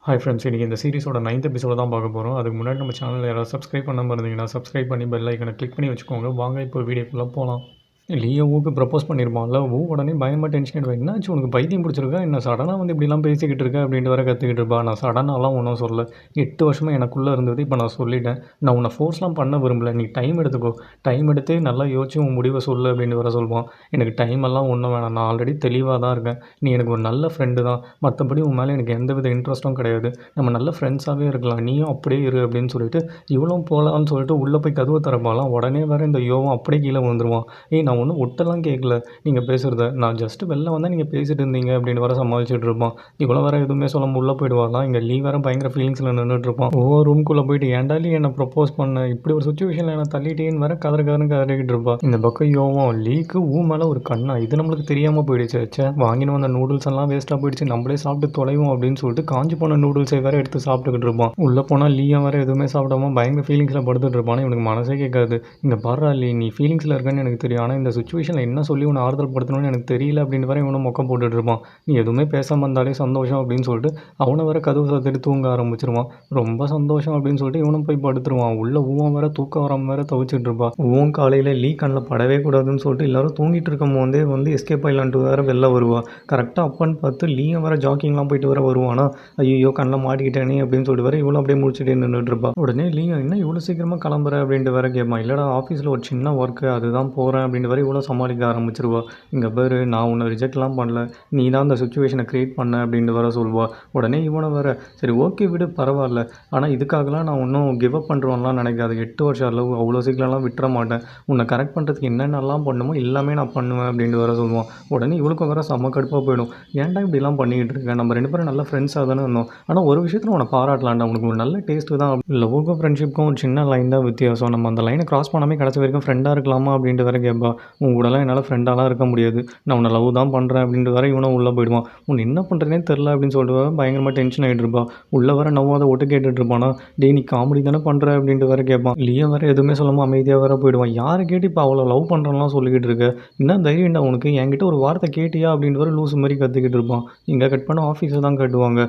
Hi friends, இன்றைக்கி இந்த சீரிஸோட 9th எபிசோட தான் பார்க்க போகிறோம். அதுக்கு முன்னாடி நம்ம சேனலில் யாராவது சப்ஸ்கிரைப் பண்ணாமல் இருந்தீங்கன்னா சப்ஸ்கிரைப் பண்ணி பெல் ஐக்கனை கிளிக் பண்ணி வச்சுக்கோங்க. வாங்க இப்போ வீடியோக்குள்ளே போகலாம். லியோவுக்கு ப்ரப்போஸ் பண்ணியிருப்பான்ல, உடனே பயமாக டென்ஷன் ஆகிடுவா. என்னாச்சு உனக்கு பைத்தியம் பிடிச்சிருக்கா என்ன? சடனாக வந்து இப்படிலாம் பேசிக்கிட்டு இருக்க அப்படின்ட்டு வர கற்றுக்கிட்டு இருப்பா. நான் சடனாலாம் ஒன்றும் சொல்லலை, 8 வருஷமாக எனக்குள்ளே இருந்தது இப்போ நான் சொல்லிட்டேன். நான் உன்னை ஃபோர்ஸ்லாம் பண்ண விரும்பல, நீ டைம் எடுத்துக்கோ, டைம் எடுத்து நல்லா யோசிச்சு உன் முடிவை சொல்லு அப்படின்னு வர சொல்லுவான். எனக்கு டைம் எல்லாம் ஒன்றும் வேணாம், நான் ஆல்ரெடி தெளிவாக தான் இருக்கேன். நீ எனக்கு ஒரு நல்ல ஃப்ரெண்டு தான், மற்றபடி உன் மேலே எனக்கு எந்தவித இன்ட்ரெஸ்ட்டும் கிடையாது. நம்ம நல்ல ஃப்ரெண்ட்ஸாகவே இருக்கலாம், நீயும் அப்படியே இரு அப்படின்னு சொல்லிட்டு இவளும் போகலான்னு சொல்லிட்டு உள்ளே போய் கதவை திறப்பாலாம். உடனே வேறு இந்த யோவும் அப்படியே கீழே வந்துடுவான். நான் ஒன்றும் ஒட்டெல்லாம் கேட்கல நீங்கள் பேசுகிறத, நான் ஜஸ்ட்டு வெளில வந்தால் நீங்கள் பேசிகிட்டு இருந்தீங்க அப்படின்னு வர சமாளிச்சுட்டு இருப்பான். இவ்வளோ வேறு எதுவுமே சொல்லாமல் உள்ளே போயிடுவாலாம். இங்கே லீவ் வேறு பயங்கர ஃபீலிங்ஸில் நின்றுட்டுருப்பான். ரூம்குள்ளே போயிட்டு ஏன்டா லீ என்னை ப்ரப்போஸ் பண்ண, இப்படி ஒரு சுச்சுவேஷனில் என்னை தள்ளிட்டேன்னு வேறு கதறிக்கிட்டு இருப்பான். இந்த பக்கம் யோவும் லீக்கு மேலே ஒரு கண்ணா, இது நம்மளுக்கு தெரியாமல் போயிடுச்சு. ச்சே, வாங்கின்னு வந்த நூடுல்ஸ் எல்லாம் வேஸ்ட்டாக போயிடுச்சு, நம்மளே சாப்பிட்டு தொலைவோம் அப்படின்னு சொல்லிட்டு காஞ்சி போன நூடுல்ஸை வேறு எடுத்து சாப்பிட்டுக்கிட்டு இருப்பான். உள்ளே போனால் லீயா வேறு எதுவுமே சாப்பிடாம பயங்கர ஃபீலிங்ஸில் படுத்துட்டு இருப்பான். இவனுக்கு மனசே கேட்காது. இங்கே பாரு லீ, நீ ஃபீலிங்ஸில் இருக்கன்னு எனக்கு தெரியும், ஆனால் இந்த சுச்சுவேஷனில் என்ன சொல்லி உன்னை ஆறுதல் படுத்தணும்னு எனக்கு தெரியல அப்படின்னு வர இவனும் மொக்கம் போட்டுட்டு இருப்பான். நீ எதுவுமே பேசாமல் இருந்தாலே சந்தோஷம் அப்படின்னு சொல்லிட்டு அவனை வர கதவு சாத்திட்டு தூங்க ஆரம்பிச்சிருவான். ரொம்ப சந்தோஷம் அப்படின்னு சொல்லிட்டு இவனும் போய் படுத்துருவான். உள்ள ஊவன் வேற தூக்கம் வராமல் வேற தவிச்சிட்டு இருப்பான். ஊவன் காலையில் லீ கண்ணில் படவே கூடாதுன்னு சொல்லிட்டு எல்லாரும் தூங்கிட்டு இருக்கும் போதே வந்து எஸ்கேப் ஆயிலான்ட்டு வேற வெளில வருவா. கரெக்டாக அப்பன்னு பார்த்து லீயும் வேற ஜாக்கிங்லாம் போயிட்டு வர வருவானா, ஐயோ கண்ணில் மாட்டிக்கிட்டேனே அப்படின்னு சொல்லிட்டு வேற இவ்வளோ அப்படியே முடிச்சுட்டே நின்றுட்டு இருப்பா. உடனே லீயும் என்ன இவ்வளோ சீக்கிரமாக கிளம்புற அப்படின்ட்டு வேற கேட்பான். இல்லைடா, ஆஃபீஸில் ஒரு சின்ன ஒர்க்கு அதுதான் போகிறேன் அப்படின்ட்டு வரை இவ்வளோ சமாளிக்க ஆரம்பிச்சிருவா. இங்கே பாரு, நான் உன்னை ரிஜெக்ட்லாம் பண்ணல, நீ தான் அந்த சுச்சுவேஷனை க்ரியேட் பண்ண அப்படின்ட்டு வர சொல்வா. உடனே இவனை வேற சரி ஓகே விடு பரவாயில்ல, ஆனால் இதுக்காகலாம் நான் ஒன்றும் கிவ் அப் பண்ணுறோம்லாம் நினைக்காது, 8 வருஷம் அளவு அவ்வளோ சீக்கிரம்லாம் விட்டுற மாட்டேன், உன்னை கரெக்ட் பண்ணுறதுக்கு என்னென்னலாம் பண்ணுமோ எல்லாமே நான் பண்ணுவேன் அப்படின்ட்டு வர சொல்லுவான். உடனே இவளுக்கும் வேற செம்ம கடுப்பாக போயிடும். ஏன்டா இப்படிலாம் பண்ணிக்கிட்டு இருக்கேன், நம்ம 2 பேரும் நல்ல ஃப்ரெண்ட்ஸாக தானே இருந்தோம், ஆனால் ஒரு விஷயத்தில் உன்னை பாராட்டலாம்டா, உனக்கு ஒரு நல்ல டேஸ்ட்டு தான். லவ்வுக்கும் ஃப்ரெண்ட்ஷிப்புக்கும் ஒரு சின்ன லைன் தான் வித்தியாசம், நம்ம அந்த லைனை கிராஸ் பண்ணாமல் கடைசி வரைக்கும் ஃப்ரெண்டாக இருக்கலாமா அப்படின்ட்டு வேற கேட்பா. உன் கூடலாம் என்னால் ஃப்ரெண்டாலாம் இருக்க முடியாது, நான் உன்னை லவ் தான் பண்ணுறேன் அப்படின்ட்டு வர இவனும் உள்ளே போயிடுவான். உன்னை என்ன பண்ணுறதுனே தெரில அப்படின்னு சொல்லிட்டு பயங்கரமாக டென்ஷன் ஆகிட்டு இருப்பா. உள்ளே வர நவ்வாத ஒட்டு கேட்டுட்டு இருப்பானா, டே நீ காமெடி தானே பண்ணுற அப்படின்ட்டு வேற கேட்பான். லியோ வேறு எதுவுமே சொல்லாமல் அமைதியாக வேற போயிடுவான். யாரை கேட்டு இப்போ அவ்வளோ லவ் பண்ணுறலாம் சொல்லிக்கிட்டு இருக்க, என்ன தைரியம்டா உனக்கு, என்கிட்ட ஒரு வார்த்தை கேட்டியா அப்படின்ட்டு வர லூஸ் மாதிரி கற்றுக்கிட்டு இருப்பான். இங்கே கட் பண்ண ஆஃபீஸை தான் கட்டுவாங்க.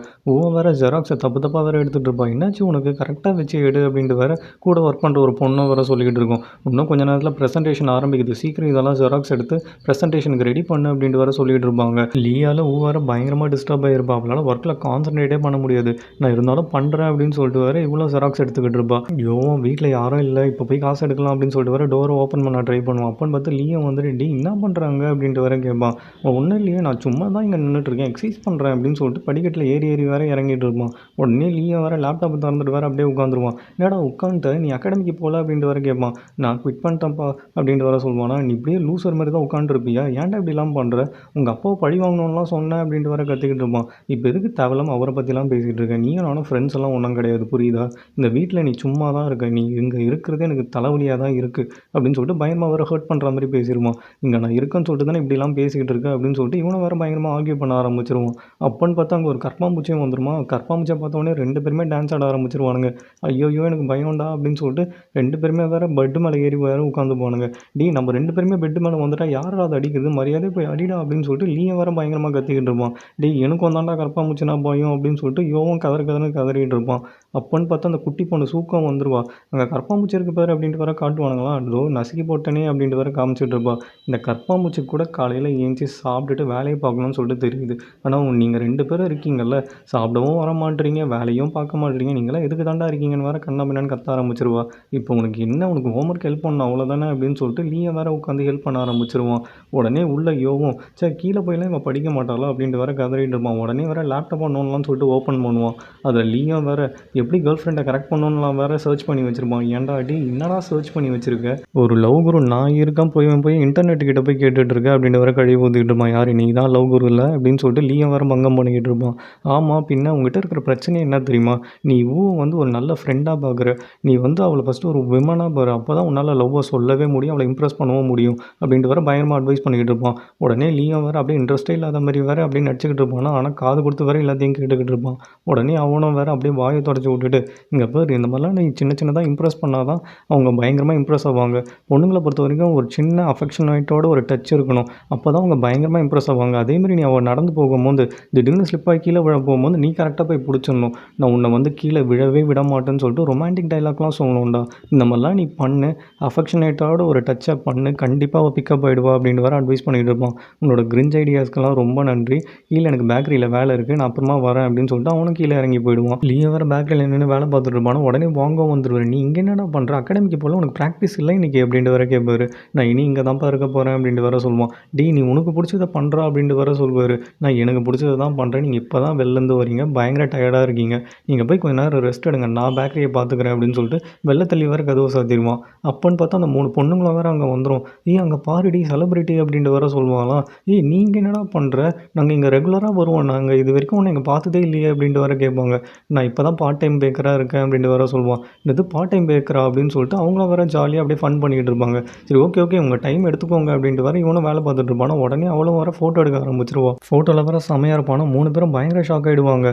வேற ஜெராக்ஸை தப்பு தப்பாக வேறு எடுத்துகிட்டு இருப்பான். என்னாச்சு உனக்கு, கரெக்டாக வச்சு எடு அப்படின்ட்டு வேற கூட ஒர்க் பண்ணுற ஒரு பொண்ணை வேறு சொல்லிக்கிட்டு இருக்கும். இன்னும் கொஞ்சம் நேரத்தில் ப்ரெசன்டேஷன் ஆரம்பிக்குது, சீக்கிரம் இதெல்லாம் ஜெராக்ஸ் எடுத்து ப்ரெசன்டேஷனுக்கு ரெடி பண்ணு அப்படின்ட்டு வேறு சொல்லிகிட்டு இருப்பாங்க. லீயால் வேறு பயங்கரமாக டிஸ்டர்ப் ஆகிருப்பா. அவளால் ஒர்க்கில் கான்சன்ட்ரேட்டே பண்ண முடியாது. நான் இருந்தாலும் பண்ணுறேன் அப்படின்னு சொல்லிட்டு வேறு இவ்வளோ ஜெராக்ஸ் எடுத்துக்கிட்டு இருப்பா. ஐயோ வீட்டில் யாரும் இல்லை, இப்போ போய் காசு எடுக்கலாம் அப்படின்னு சொல்லிட்டு வேறு டோரை ஓப்பன் பண்ண ட்ரை பண்ணுவான். அப்போன்னு பார்த்து லீயும் வந்துட்டு டி என்ன பண்ணுறாங்க அப்படின்ட்டு வேறு கேட்பான். ஒன்றும் இல்லையே, நான் சும்மா தான் இங்கே நின்றுட்டுருக்கேன், எக்ஸசைஸ் பண்ணுறேன் அப்படின்னு சொல்லிட்டு படிக்கட்டில் ஏறி ஏறி வேறு இறங்கிட்டு இருப்பான். உடனே லீயும் வேறு லேப்டாப் திறந்துட்டு வேறு அப்படியே உட்காந்துருவான். என்னடா உட்காந்துட்டு நீ அகாடமிக்கு போகல அப்படின்ட்டு வேறு கேட்பான். நான் குவிட் பண்ணிட்டேன்ப்பா அப்படின்ட்டு வேறு சொல்லுவானா. நீ இப்படியே லூசர் மாதிரி தான் உட்காந்துருப்பியா, ஏன்டா இப்படிலாம் பண்ணுற, உங்கள் அப்பாவை பழி வாங்கணும்லாம் சொன்னேன் அப்படின்ட்டு வேறு கற்றுக்கிட்டு இருப்பான். இப்போ எதுக்கு தேவையில்லாமல் அவரை பற்றிலாம் பேசிகிட்டு இருக்கேன், நீயும் நானும் ஃப்ரெண்ட்ஸ் எல்லாம் ஒன்றும் கிடையாது புரியுதா, இந்த வீட்டில் நீ சும்மா தான் இருக்க, நீ இங்கே இருக்கிறதே எனக்கு தலைவலியாக தான் இருக்குது அப்படின்னு சொல்லிட்டு பயங்கரமாக வேறு ஹர்ட் பண்ணுற மாதிரி பேசிடுவான். இங்கே நான் இருக்கேன்னு சொல்லிட்டு தானே இப்படிலாம் பேசிக்கிட்டு இருக்கேன் அப்படின்னு சொல்லிட்டு இவனை வேறு பயங்கரமாக ஆர்கியூ பண்ண ஆரம்பிச்சிருவான். அப்போன்னு பார்த்தா அங்கே ஒரு கற்பாம்பூச்சியும் வந்துருமா. கற்பாம்பூச்சியை பார்த்தோன்னே 2 பேருமே டான்ஸ் ஆட ஆரம்பிச்சிருவானுங்க. ஐயோ எனக்கு பயம்டா அப்படின்னு சொல்லிட்டு 2 பேருமே வேறு பெட்டு மேலே ஏறி வேறு உட்காந்து போனாங்க. டி நம்ம 2 பேருமே பெட்டு மேலே வந்துட்டா யாரா அதை அடிக்கிறது, மரியாதை போய் அடிடா அப்படின்னு சொல்லிட்டு லீயும் வேறு பயங்கரமாக கத்திக்கிட்டு இருப்பான். டே எனக்கு வந்தாண்டா கற்பாம்பூச்சினா பயம் அப்படின்னு சொல்லிட்டு யோவும் கதறிட்டு இருப்பான். அப்போன்னு பார்த்தா அந்த குட்டி பொண்ணு சூக்கம் வந்துருவா. அங்கே கற்பாம்பூச்சி இருக்கு பாரு அப்படின்ட்டு வேறு காட்டுவானுங்களா, அதோ நசுக்கி போட்டனே அப்படின்ட்டு வேறு காமிச்சிட்டு இருப்பா. இந்த கற்பாம்பூச்சி கூட காலையில் ஏஞ்சி சாப்பிட்டுட்டு வேலையை பார்க்கணும்னு சொல்லிட்டு தெரியுது, ஆனால் நீங்கள் 2 பேரும் இருக்கீங்கல்ல, சாப்பிடவும் வர மாட்டேறீங்க, வேலையும் பார்க்க மாட்டேறீங்க, நீங்களாம் எதுக்கு தாண்டா இருக்கீங்கன்னு வேறு கண்ணா பின்னான்னு கத்த ஆரம்பிச்சிருவா. இப்போ உனக்கு என்ன, உனக்கு ஹோம்ஒர்க் ஹெல்ப் பண்ணணும் அவ்வளோதானே அப்படின்னு சொல்லிட்டு லீயை வேறு உட்காந்து ஹெல்ப் பண்ண ஆரம்பிச்சிருவான். உடனே உள்ள யோவும் சரி கீழே போயெல்லாம் இவன் படிக்க மாட்டாளா அப்படின்ட்டு வேறு கதறிட்டு இருப்பான். உடனே வேறு லேப்டாப் பண்ணணும்லாம் சொல்லிட்டு ஓப்பன் பண்ணுவான். அதில் லீயும் வேறு எப்படி கேர்ள் ஃப்ரெண்டை கரெக்ட் பண்ணணும்லாம் வேறு சர்ச் பண்ணி வச்சுருப்பான். ஏன்டா அடி என்னடா சர்ச் பண்ணி வச்சுருக்க, ஒரு லவ் குரு நான் இருக்கேன் போய் இன்டர்நெட் கிட்ட போய் கேட்டுட்டு இருக்க அப்படின்னு வேறு கழுவி ஊற்றிக்கிட்டு இருப்பான். யார் நீ தான் லவ் குரு இல்லை அப்படின்னு சொல்லிட்டு லீயும் வேறு பங்கம் பண்ணிக்கிட்டு இருப்பான். ஆமாம் பின்ன உங்ககிட்ட இருக்கிற பிரச்சனை என்ன தெரியுமா, நீ வந்து ஒரு நல்ல ஃப்ரெண்டாக பார்க்குற, நீ வந்து அவளை ஃபஸ்ட்டு ஒரு விமனாக பாரு, அப்போ தான் உன்னால் லவ்வை சொல்லவே முடியும், அவளை இம்ப்ரெஸ் பண்ணவும் முடியும். முடியும் அப்படின்ட்டு வேற பயங்கரமாக அட்வைஸ் பண்ணிக்கிட்டு இருப்பான். உடனே லீயும் வேற அப்படியே இன்ட்ரெஸ்ட்டே இல்லாத மாதிரி வேற அப்படியே நடிச்சுக்கிட்டு இருப்பான். ஆனால் காது கொடுத்து வேற எல்லாத்தையும் கேட்டுக்கிட்டு இருப்பான். உடனே அவனும் வேற அப்படியே வாயை தொடச்சி விட்டுட்டு, இங்கே பாரு இந்த மாதிரிலாம் நீ சின்ன சின்னதாக இம்ப்ரெஸ் பண்ணாதான் அவங்க பயங்கரமாக இம்ப்ரெஸ் ஆவாங்க. பொண்ணுங்களை பொறுத்த வரைக்கும் ஒரு சின்ன அஃபெக்ஷனேட்டோட ஒரு டச் இருக்கணும். அப்போ தான் அவங்க பயங்கரமாக இம்ப்ரெஸ் ஆவாங்க. அதேமாதிரி நீ அவள் நடந்து போகும்போது திடீர்னு ஸ்லிப் ஆகி கீழே விழ போகும்போது நீ கரெக்டாக போய் பிடிச்சிடணும். நான் உன்னை வந்து கீழே விழவே விட மாட்டேன்னு சொல்லிட்டு ரொமான்டிக் டைலாக்லாம் சொல்லணும்டா. இந்த மாதிரிலாம் நீ பண்ணு, அஃபெக்ஷனேட்டோட ஒரு டச்சை பண்ணு, கண்டிப்பாக அவள் பிக்கப் ஆகிடுவா அப்படின்னு வேறு அட்வைஸ் பண்ணிகிட்டு இருப்பான். உன்னோட கிரிஞ்ச் ஐடியாஸ்க்கெல்லாம் ரொம்ப நன்றி. கீழே எனக்கு பேக்கரியில் வேலை இருக்குது, நான் அப்புறமா வரேன் அப்படின்னு சொல்லிட்டு அவனும் கீழே இறங்கி போயிடுவான். லியோ வேறு பேக்கரியில் நின்று வேலை பார்த்துட்டு இருப்பானோ உடனே வாங்க வந்துடுவார். நீ இங்கே என்னடா பண்ணுற, அகாடமிக்கு போல உனக்கு ப்ராக்டிஸ் இல்லை இன்றைக்கி அப்படின்ட்டு வேற கேட்பாரு. நான் இனி இங்கே தான்ப்பா இருக்க போகிறேன் அப்படின்ட்டு வேற சொல்லுவான். நீ உனக்கு பிடிச்சதை பண்ணுறா அப்படின்ட்டு வேற சொல்வார். நான் எனக்கு பிடிச்சதை தான் பண்ணுறேன், நீங்கள் இப்போ தான் வெளிலேருந்து வரீங்க, பயங்கர டயர்டாக இருக்கீங்க, நீங்கள் போய் கொஞ்ச நேரம் ரெஸ்ட் எடுங்க, நான் பேக்கரியை பார்த்துக்கிறேன் அப்படின்னு சொல்லிட்டு வெளில தள்ளி வேறு கதவை சாத்திடுவான். அப்போன்னு பார்த்தா அந்த 3 பொண்ணுங்களும் வேறு அங்கே வந்துடும். அங்கே பாருடி செலிப்ரிட்டி அப்படின்ட்டு வேற சொல்லுவாங்களாம். நீங்கள் என்னடா பண்ணுற, நாங்கள் இங்கே ரெகுலராக வருவோம், நாங்கள் இது வரைக்கும் ஒன்று இங்கே பார்த்ததே இல்லையே அப்படின்ட்டு வேற கேட்பாங்க. நான் இப்போ தான் பார்ட் டைம் பேக்கராக இருக்கேன் அப்படின்ட்டு வேற சொல்லுவான். இது பார்ட் டைம் பேக்கரா அப்படின்னு சொல்லிட்டு அவங்களும் வேறு ஜாலியாக அப்படியே ஃபன் பண்ணிக்கிட்டு இருப்பாங்க. சரி ஓகே உங்கள் டைம் எடுத்துக்கோங்க அப்படின்ட்டு வேறு இவனும் வேலை பார்த்துட்டு இருப்பானா. உடனே அவளும் வேறு ஃபோட்டோ எடுக்க ஆரம்பிச்சிருவான். ஃபோட்டோவில் வேறு செமையாக இருப்பானா. 3 பேரும் பயங்கர ஷாக் ஆகிடுவாங்க.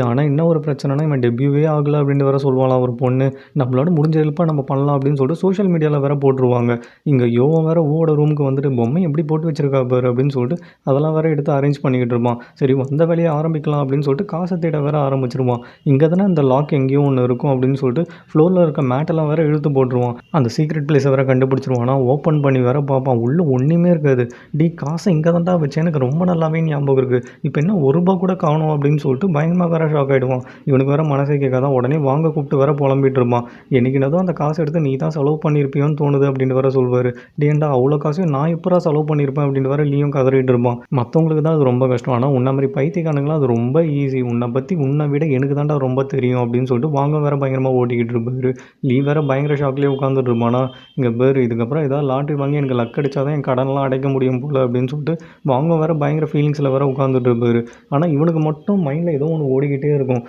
ஆனால் என்ன ஒரு பிரச்சனைனா இவன் டெபியூவே ஆகலை அப்படின்ட்டு வேற சொல்லுவாங்களாம் ஒரு பொண்ணு. நம்மளோட முடிஞ்ச ஹெல்ப்பாக நம்ம பண்ணலாம் அப்படின்னு சொல்லிட்டு சோஷியல் மீடியாவில் வேறு போட்டுருவாங்க. இங்கே யோவன் வேறு ஓட ரூமுக்கு வந்துட்டு பொம்மை எப்படி போட்டு வச்சிருக்கா பாரு அப்படின்னு சொல்லிட்டு அதெல்லாம் வேறு எடுத்து அரேஞ்ச் பண்ணிக்கிட்டு இருப்பான். சரி வந்த வேலையை ஆரம்பிக்கலாம் அப்படின்னு சொல்லிட்டு காசை தேட வேற ஆரம்பிச்சிருவான். இங்கே தானே இந்த லாக் எங்கேயும் ஒன்று இருக்கும் அப்படின்னு சொல்லிட்டு ஃப்ளோரில் இருக்க மேட்டெல்லாம் வேறு இழுத்து போட்டுருவான். அந்த சீக்ரெட் பிளேஸை வேறு கண்டுபிடிச்சிருவானா. ஓப்பன் பண்ணி வேற பார்ப்பான், உள்ளே ஒன்றுமே இருக்காது. காசை இங்கே தான்டா வச்சேன், எனக்கு ரொம்ப நல்லாவே ஞாபகம் இருக்குது, இப்போ என்ன ₹1 கூட காணும் அப்படின்னு சொல்லிட்டு பயங்கரமாக வேற ஷாக் ஆகிடுவான். இவனுக்கு வேறு மனசே கேட்காதான். உடனே வாங்க கூப்பிட்டு வேற புலம்பிட்டு இருப்பான். என்னைக்குனதும் அந்த காசை எடுத்து நீ தான் செலவு பண்ணியிருப்பியோன்னு தோணுது அப்படின்ட்டு வேற சொல்வார். ஏன்டா அவ்வளோ காசையும் நான் எப்போ செலவு பண்ணியிருப்பேன் அப்படின்ட்டு வேற லீயும் கதறிட்டு இருப்பான். மற்றவங்களுக்கு தான் அது ரொம்ப கஷ்டம், ஆனால் உன்ன மாதிரி பைத்தியக்காரங்களாம் அது ரொம்ப ஈஸி, உன்னை பற்றி உன்னை விட எனக்கு தான்டா ரொம்ப தெரியும் அப்படின்னு சொல்லிட்டு வாங்க வேற பயங்கரமாக ஓட்டிக்கிட்டு இருப்பாரு. வேற பயங்கர ஷாக்லேயே உட்காந்துட்டு இருப்பானா. இங்கே பேர் இதுக்கப்புறம் ஏதாவது லாட்ரி வாங்கி எனக்கு லக் அடிச்சா தான் என் கடன்லாம் அடைக்க முடியும் போல் அப்படின்னு சொல்லிட்டு வாங்க வேற பயங்கர ஃபீலிங்ஸில் வேற உட்காந்துட்டு இருப்பாரு. ஆனால் இவனுக்கு மட்டும் மைண்டில் ஏதோ ஒன்று ஓடிக்கிட்டே இருக்கும்.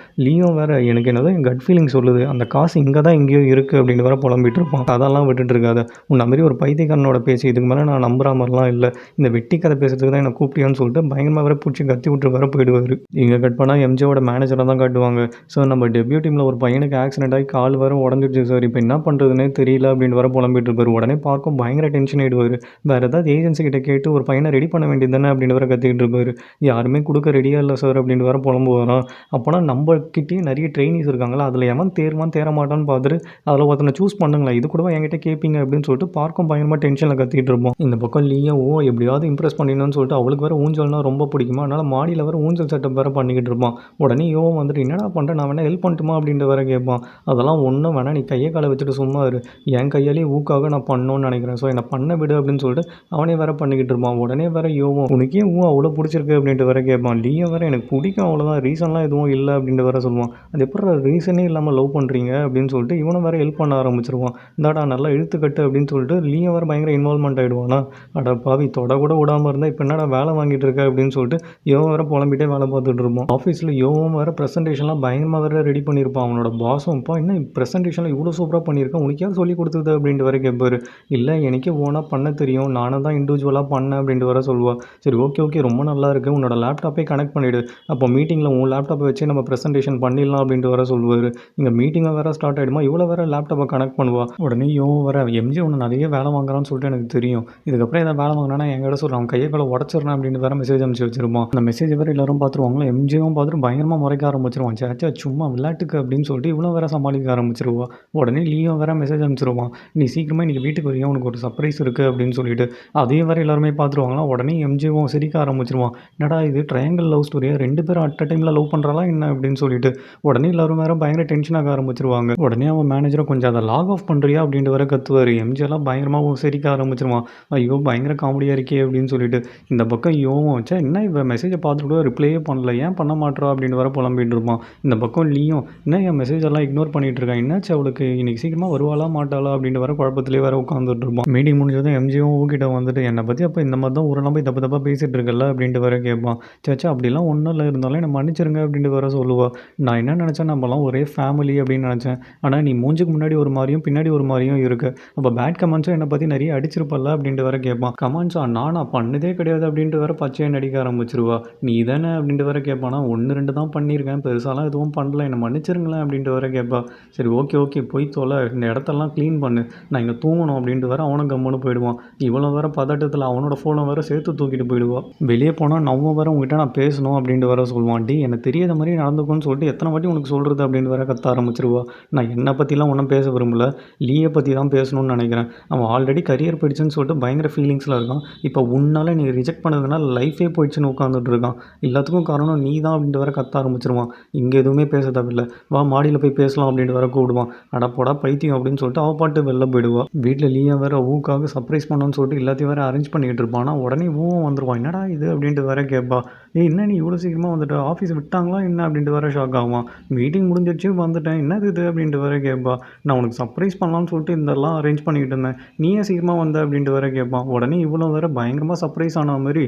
வேற எனக்கு என்னதோ என் கட் ஃபீலிங் சொல்லுது, அந்த காசு இங்கே தான் எங்கேயோ இருக்குது அப்படின்னு வேற புலம்பிட்டு இருப்பான். அதெல்லாம் விட்டுட்டு இருக்காத, உன்ன மாதிரி ஒரு பைத்தியக்காரனோட பேச்சு இதுக்கு மேலே நான் நம்புற மாதிரிலாம் இல்லை, இந்த வெட்டி கதை பேசுறதுக்கு தான் என்னை கூப்பிட்டியான்னு சொல்லிட்டு பயங்கரமாக வேற பிடிச்சி கத்தி விட்டு வேற போயிடுவார். இங்கே கட் பண்ணால் எம்ஜியோட மேனேஜரை தான் காட்டுவாங்க. ஸோ நம்ம டெபியூ டீமில் ஒரு பையனுக்கு ஆக்சிடென்ட் ஆகி கால் வேறு உடஞ்சிடுச்சு சார், இப்போ என்ன பண்ணுறதுனே தெரியல அப்படின்னு வேற புலம்பிட்டு இருப்பார். உடனே பார்க்கும் பயங்கர டென்ஷன் ஆகிடுவார். வேறு ஏதாவது ஏஜென்சி கிட்ட கேட்டு ஒரு பையனை ரெடி பண்ண வேண்டியது தானே அப்படின்னு வேற கத்திக்கிட்டு இருப்பார். யாருமே கொடுக்க ரெடியாக இல்லை சார் அப்படின்னு வேற புலம்புவாராம். அப்போனா நம்மக்கிட்டே நிறைய ட்ரெயினிஸ் இருக்காங்களா, அதில் எவன் தேர்வான் தேர மாட்டான்னு பார்த்துட்டு அதில் ஒருத்தனை சூஸ் பண்ணுங்களேன், இது கூட என்கிட்ட கேட்பீங்க அப்படின்னு சொல்லிட்டு பார்க்கும் பயங்கரமாக டென்ஷனில் கத்திக்கிட்டு இருப்போம். இந்த பக்கம் லீயாவும் எப்படியாவது இம்ப்ரெஸ் பண்ணிடணும்னு சொல்லிட்டு அவளுக்கு வேறு ஊஞ்சல்னா ரொம்ப பிடிக்குமா, அதனால் மாடியில் வேறு ஊஞ்சல் செட்டப் வேறு பண்ணிக்கிட்டு இருப்பான். உடனே யோவும் வந்துட்டு என்னடா பண்ணுறேன், நான் வேணா ஹெல்ப் பண்ணட்டுமா அப்படின்ட்டு வேற கேட்பான். அதெல்லாம் ஒன்றும் வேணாம், நீ கையை காலை வச்சுட்டு சும்மா இரு, என் கையாலேயே ஊக்காக நான் பண்ணணும்னு நினைக்கிறேன், ஸோ என்னை பண்ண விடு அப்படின்னு சொல்லிட்டு அவனே வேற பண்ணிக்கிட்டு இருப்பான். உடனே வேற யோவும் உனக்கே அவ்வளோ பிடிச்சிருக்கு அப்படின்ட்டு வேற கேட்பான். லீயா வேற எனக்கு பிடிக்கும் அவ்வளோதான், ரீசன்லாம் எதுவும் இல்லை அப்படின்ட்டு வேற சொல்லுவான். அது எப்படி ரீசனே இல்லாமல் லவ் பண்ணுறீங்க அப்படின்னு சொல்லிட்டு இவனும் வேற ஹெல்ப் பண்ண ஆரம்பிச்சிருவான். இந்தாடா நல்லா இழுத்துக்கட்டு அப்படின்னு சொல்லிட்டு லீயா வேற பயங்கர இன்வால்மெண்ட் ஆகிடுவானா. அட பாவி தொட கூட விடாமல் இருந்தால் இப்போ என்னடா வேலை வாங்கிட்டு இருக்க அப்படின்னு சொல்லிட்டு யோவும் வேற புலம்பிட்டே வேலை பார்த்துட்டு இருப்பான். ஆஃபீஸில் யோவும் வேற ப்ரெசன்டேஷன்லாம் பயங்கரமாக வேற ரெடி பண்ணியிருப்பான். அவனோட பாஸும் இப்போ என்ன ப்ரெசன்டேஷனில் இவ்வளோ சூப்பராக பண்ணியிருக்கான், உனக்கு யார் சொல்லி கொடுத்தது அப்படின்ட்டு வேற கேட்பாரு. இல்லை எனக்கே ஓனாக பண்ண தெரியும், நானும் தான் இண்டிவிஜுவலாக பண்ணேன் அப்படின்ட்டு வேற சொல்லுவாள். சரி ஓகே ரொம்ப நல்லா இருக்குது, உன்னோட லேப்டாப்பே கனெக்ட் பண்ணிவிடு, அப்போ மீட்டிங்கில் உன் லேப்டாப்பை வச்சு நம்ம ப்ரெசன்டேஷன் பண்ணிடலாம் அப்படின்ட்டு வேற சொல்லுவார். இங்கே மீட்டிங்கை வேறு ஸ்டார்ட் ஆகிடுமா, இவ்வளோ வேறு லேப்டாப்பை கனெக்ட் பண்ணுவா. உடனே வேற எம்ஜி ஒன்று நிறைய வேலை வாங்குறான்னு சொல்லிட்டு எனக்கு தெரியும், இதுக்கப்புறம் எதாவது வேலை வாங்கினா என்கிட்ட சொல்கிறேன், அவன் கையை காலை உடச்சிடறேன் அப்படின்னு வேறு மெசேஜ் அனுப்பிச்சு வச்சிருப்பான். அந்த மெசேஜ் வேறு எல்லாரும் பார்த்துருவாங்களா. எம்ஜியும் பார்த்துட்டு பயங்கரமாக முறைக்க ஆரம்பிச்சிருவான். சேச்சா சும்மா விளையாட்டுக்கு அப்படின்னு சொல்லிட்டு இவ்வளோ வேற சமாளிக்க ஆரம்பிச்சிருவா. உடனே லீயும் வேற மெசேஜ் அனுப்பிச்சிருவான், நீ சீக்கிரமாக இன்றைக்கி வீட்டுக்கு வரையும் உனக்கு ஒரு சர்ப்ரைஸ் இருக்குது அப்படின்னு சொல்லிட்டு. அதையும் வேறு எல்லாருமே பார்த்துருவாங்களா. உடனே எம்ஜியும் சிரிக்க ஆரம்பிச்சிருவான். என்னடா இது ட்ரையாங்கிள் லவ் ஸ்டோரியா, 2 பேரும் அட் அ டைமில் லவ் பண்ணுறாளா என்ன அப்படின்னு சொல்லிட்டு. உடனே எல்லாரும் வேறு பயங்கர டென்ஷனாக ஆரம்பிச்சிருவாங்க. உடனே அவன் மேனேஜரை கொஞ்சம் அதை லாக் ஆஃப் பண்ணுறியா அப்படின்ட்டு வேற கத்துவார். எம்ஜியெல்லாம் பயங்கரமாக சிரிக்க ஆரம்பிச்சிருவான். ஐயோ பயங்கர காமெடியாக இருக்கே அப்படின்னு சொல்லிட்டு. இந்த பக்கம் யோவும் வச்சா என்ன இவன் மெசேஜை பார்த்துட்டு கூட ரிப்ளையே பண்ணல, ஏன் பண்ண மாட்டா அப்படின்னு வேற புலம்பிட்டு இருப்பான். இந்த பக்கம் லீயும் என்ன என் மெசேஜ் எல்லாம் இக்னோர் பண்ணிட்டு இருக்கான், என்னாச்சு அவளுக்கு இன்னைக்கு சீக்கிரமாக வருவாளா மாட்டாளா அப்படின்னு வர குழப்பத்திலே வேற உட்காந்துட்டு இருப்பான். மீட்டிங் முடிஞ்சதும் எம்ஜியும் ஊக்கிட்ட வந்துட்டு என்னை பற்றி அப்போ இந்த மாதிரி தான் ஒரு நம்பி தப்பாக பேசிகிட்டு இருக்கல அப்படின்ட்டு வேற கேட்பான். சேச்சா அப்படிலாம் ஒன்றும் இல்லை, இருந்தாலும் என்னை மன்னிச்சிருங்க அப்படின்ட்டு வேற சொல்லுவா. நான் என்ன நினச்சேன், நம்மலாம் ஒரே ஃபேமிலி அப்படின்னு நினச்சேன், ஆனால் நீ மூஞ்சுக்கு முன்னாடி ஒரு மாதிரியும் பின்னாடி ஒரு மாதிரியும் இருக்குது, அப்போ பேட் கமெண்ட்ஸும் என்னை பற்றி நிறைய நடிச்சிருப்பல்ல அப்படின்ட்டு வேற கேட்பான். கமான்ஸா நானா பண்ணதே கிடையாது அப்படின்ட்டு வேற பச்சையா நடிக்க ஆரம்பிச்சிருவா. நீ தானே அப்படின்ட்டு வேற கேட்பானா. 1, 2 தான் பண்ணியிருக்கேன், பெருசாலாம் எதுவும் பண்ணல, என்னை மன்னிச்சிருங்களேன் அப்படின்ட்டு வேற கேட்பா. சரி ஓகே ஓகே போய் தொலை, இந்த இடத்தெல்லாம் க்ளீன் பண்ணு, நான் இங்கே தூங்கணும் அப்படின்ட்டு வேற அவனும் கம்முன்னு போயிடுவான். இவ்வளோ வேற பதட்டத்தில் அவனோட ஃபோனை வேற சேர்த்து தூக்கிட்டு போயிடுவா. வெளியே போனால் நம்ம வேற உங்ககிட்ட நான் பேசணும் அப்படின்ட்டு வேற சொல்லுவான். டி எனக்கு தெரியாத மாதிரி நடந்துக்கும்னு சொல்லிட்டு எத்தனை வாட்டி உனக்கு சொல்கிறது அப்படின்னு வேற கத்த ஆரம்பிச்சிருவா. நான் என்னை பற்றிலாம் ஒன்றும் பேச விரும்பல, லீயை பற்றி தான் பேசணும்னு நினைக்கிறேன். அவன் ஆல்ரெடி கரியர் போயிடுச்சுன்னு சொல்லிட்டு பயங்கர ஃபீலிங்ஸில் இருக்கான். இப்போ உன்னால் நீ ரிஜெக்ட் பண்ணதுனால லைஃபே போயிடுச்சுன்னு உட்காந்துட்டு இருக்கான். எல்லாத்துக்கும் காரணம் நீ தான் அப்படின்ட்டு வேற கத்த ஆரம்பிச்சிருவான். இங்கே எதுவுமே பேச தேவையில்லை, வா மாடியில் போய் பேசலாம் அப்படின்ட்டு வேற கூப்பிடுவான். அடப்போடா பைத்தியம் அப்படின்னு சொல்லிட்டு அவள் பாட்டு வெளில போயிடுவா. வீட்டில் லீயா வேற ஊக்காக சர்ப்ரைஸ் பண்ணணும்னு சொல்லிட்டு எல்லாத்தையும் வேற அரேஞ்ச் பண்ணிக்கிட்டு இருப்பான். உடனே ஊவும் வந்துடுவான். என்னடா இது அப்படின்ட்டு வேற கேட்பா. என்ன நீ இவ்வளோ சீக்கிரமாக வந்துட்டு ஆஃபீஸ் விட்டாங்களா என்ன அப்படின்ட்டு வேற ஷாக் ஆகுவான். மீட்டிங் முடிஞ்சிடுச்சு வந்துட்டேன், என்னது இது அப்படின்ட்டு வேற கேட்பா. நான் உனக்கு சர்ப்ரைஸ் பண்ணலாம்னு சொல்லிட்டு இதெல்லாம் அரேஞ்ச் பண்ணிக்கிட்டு இருந்தேன், நீ ஏன் சீக்கிரமாக வந்த அப்படின்ட்டு வேற கேட்பான். உடனே இவ்வளோ வேற பயங்கரமாக சர்ப்ரைஸ் ஆன மாதிரி,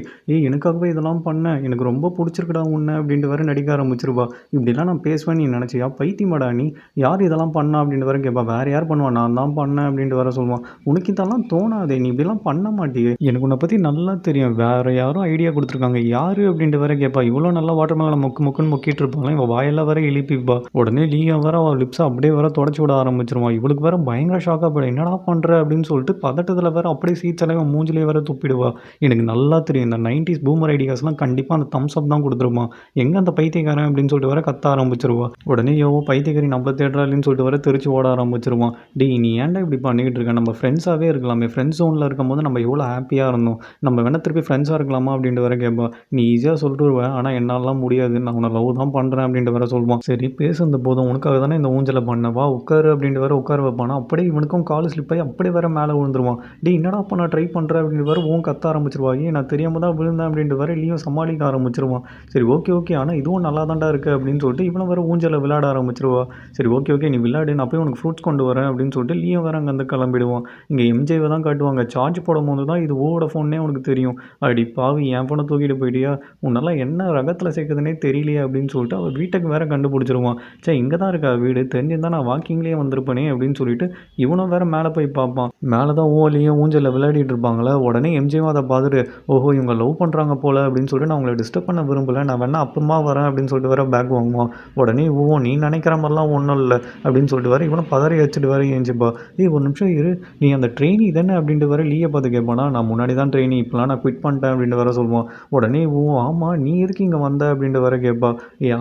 எனக்காகவே இதெல்லாம் பண்ணேன், எனக்கு ரொம்ப பிடிச்சிருக்குடா உன்னை அப்படின்ட்டு வேற நடிக்க ஆரம்பிச்சிருவா. இப்படிலாம் நான் பேசுவேன் நீ நினச்சியா, பைத்தியமாடா நீ, யார் இதெல்லாம் பண்ணா அப்படின்ட்டு வேற கேட்பா. வேறு யார் பண்ணுவான், நான் தான் பண்ணேன் அப்படின்ட்டு வேற சொல்லுவான். உனக்கு இதெல்லாம் தோணாதே, நீ இப்படிலாம் பண்ண மாட்டியே, எனக்கு உன்னை பற்றி நல்லா தெரியும், வேறு யாரும் ஐடியா கொடுத்துருக்காங்க, யார் அப்படின்ட்டு வேற கேட்பா. இவ்வளோ நல்லா வாட்டர் மேலே முக்குன்னு முக்கிட்டு இருப்பாங்க, இவள் வாயெல்லாம் வேற எழுப்பிப்பா. உடனே லீயா வேற அவள் லிப்ஸை அப்படியே வேற தொடச்சி விட ஆரம்பிச்சிருவான். இவளுக்கு வேற பயங்கர ஷாக்காக போயிடும். என்னடா பண்ணுற அப்படின்னு சொல்லிட்டு பதட்டத்தில் வேற அப்படியே சீச்சலைவன் மூஞ்சிலே வேற துப்பிடுவா. எனக்கு நல்லா தெரியும் இந்த 90s பூமர் ஐடியாஸ்லாம் கண்டிப்பாக அந்த தம்ஸ் அப் தான் கொடுத்துருப்பான், எங்கே அந்த பைத்தியக்காரன் அப்படின்னு சொல்லிட்டு வேற கத்த ஆரம்பிச்சிருவா. உடனே யோ பைத்தியக்காரி நம்மள தேடுறாள்னு சொல்லிட்டு வேற திருச்சி ஓட ஆரம்பிச்சிருவான். டி நீ ஏன்டா இப்படி பண்ணிக்கிட்டு இருக்க, நம்ம ஃப்ரெண்ட்ஸாகவே இருக்கலாமே, ஃப்ரெண்ட்ஸ் ஜோனில் இருக்கும்போது நம்ம எவ்வளோ ஹாப்பியாக இருந்தோம், நம்ம வேணா திருப்பி ஃப்ரெண்ட்ஸாக இருக்கலாமா அப்படின்ட்டு வேற கேட்பா. நீ ஈஸியாக சொல்லிட்டு வருவேன், ஆனால் என்னாலாம் முடியாது, நான் உன்னை லவ் தான் பண்ணுறேன் அப்படின்ட்டு வேற சொல்லுவான். சரி பேசுனது போதும், உனக்காக தானே இந்த ஊஞ்சலை பண்ணவா, உட்காரு அப்படின்ட்டு வேற உட்கார வைப்பானா. அப்படியே இவனுக்கும் கால் ஸ்லிப் ஆகி அப்படியே வேற மேலே விழுந்துருவான். டி என்னடா அப்போ நான் ட்ரை பண்ணுறேன் அப்படின்ட்டு வேற ஓன் கத்த ஆரம்பிச்சிருவாங்க. நான் தெரியாமல் தான் விழுந்தேன் அப்படின்ட்டு வேற இல்லையும் சமாளிக்க ஆரம்பிச்சிருவான். சரி ஓகே ஓகே, ஆனால் இதுவும் நல்லா தான்டா இருக்குது அப்படின்னு சொல்லிட்டு இவனை வேற ஊஞ்சலை விளையாட ஆரம்பிச்சிருவா. சரி ஓகே ஓகே நீ விளையாடு, நான் போய் உனக்கு ஃப்ரூட்ஸ் கொண்டு வரேன் அப்படின்னு சொல்லிட்டு லீயும் வேற அங்கேருந்து கிளம்பிடுவான். இங்கே எம்ஜேவை தான் காட்டுவாங்க. சார்ஜ் போடும் போது தான் இது ஓட ஃபோன்னே உனக்கு தெரியும், அடி பாவி என் ஃபோனை தூக்கிட்டு போயிட்டியா, உன்னெல்லாம் என்ன ரகத்தில் சேர்க்குதுன்னே தெரியலையே அப்படின்னு சொல்லிட்டு அவள் வீட்டுக்கு வேற கண்டுபிடிச்சிருவான். சரி இங்கே தான் இருக்கா வீடு, தெரிஞ்சிருந்தா நான் வாக்கிங்லேயே வந்திருப்பேனே அப்படின்னு சொல்லிட்டு இவனும் வேற மேலே போய் பார்ப்பான். மேலே தான் ஓலையும் ஊஞ்சலில் விளையாடிட்டு இருப்பாங்களே. உடனே எம்ஜியும் அதை பார்த்துட்டு ஓஹோ இவங்க லவ் பண்ணுறாங்க போல அப்படின்னு சொல்லிட்டு நான் உங்களை டிஸ்டர்ப் பண்ண விரும்பலை, நான் வேணா அப்புறமா வரேன் அப்படின்னு சொல்லிட்டு வேற பேக் வாங்குவான். உடனே ஓ நீ நினைக்கிற மாதிரிலாம் ஒன்றும் இல்லை அப்படின்னு சொல்லிட்டு வேற இவனை பதறி வச்சுட்டு வேற ஏஞ்சிப்பா. ஒரு நிமிஷம் இரு, நீ அந்த ட்ரெயினி தானே அப்படின்ட்டு வேற லீயை பார்த்து கேட்பானா. நான் முன்னாடி தான் ட்ரெயினி, இப்போலாம் நான் குவிட் பண்ணிட்டேன் அப்படின்ட்டு வேற சொல்லுவான். உடனே ஆமாம் நீ எதுக்கு இங்கே வந்த அப்படின்ட்டு வேற கேட்பா.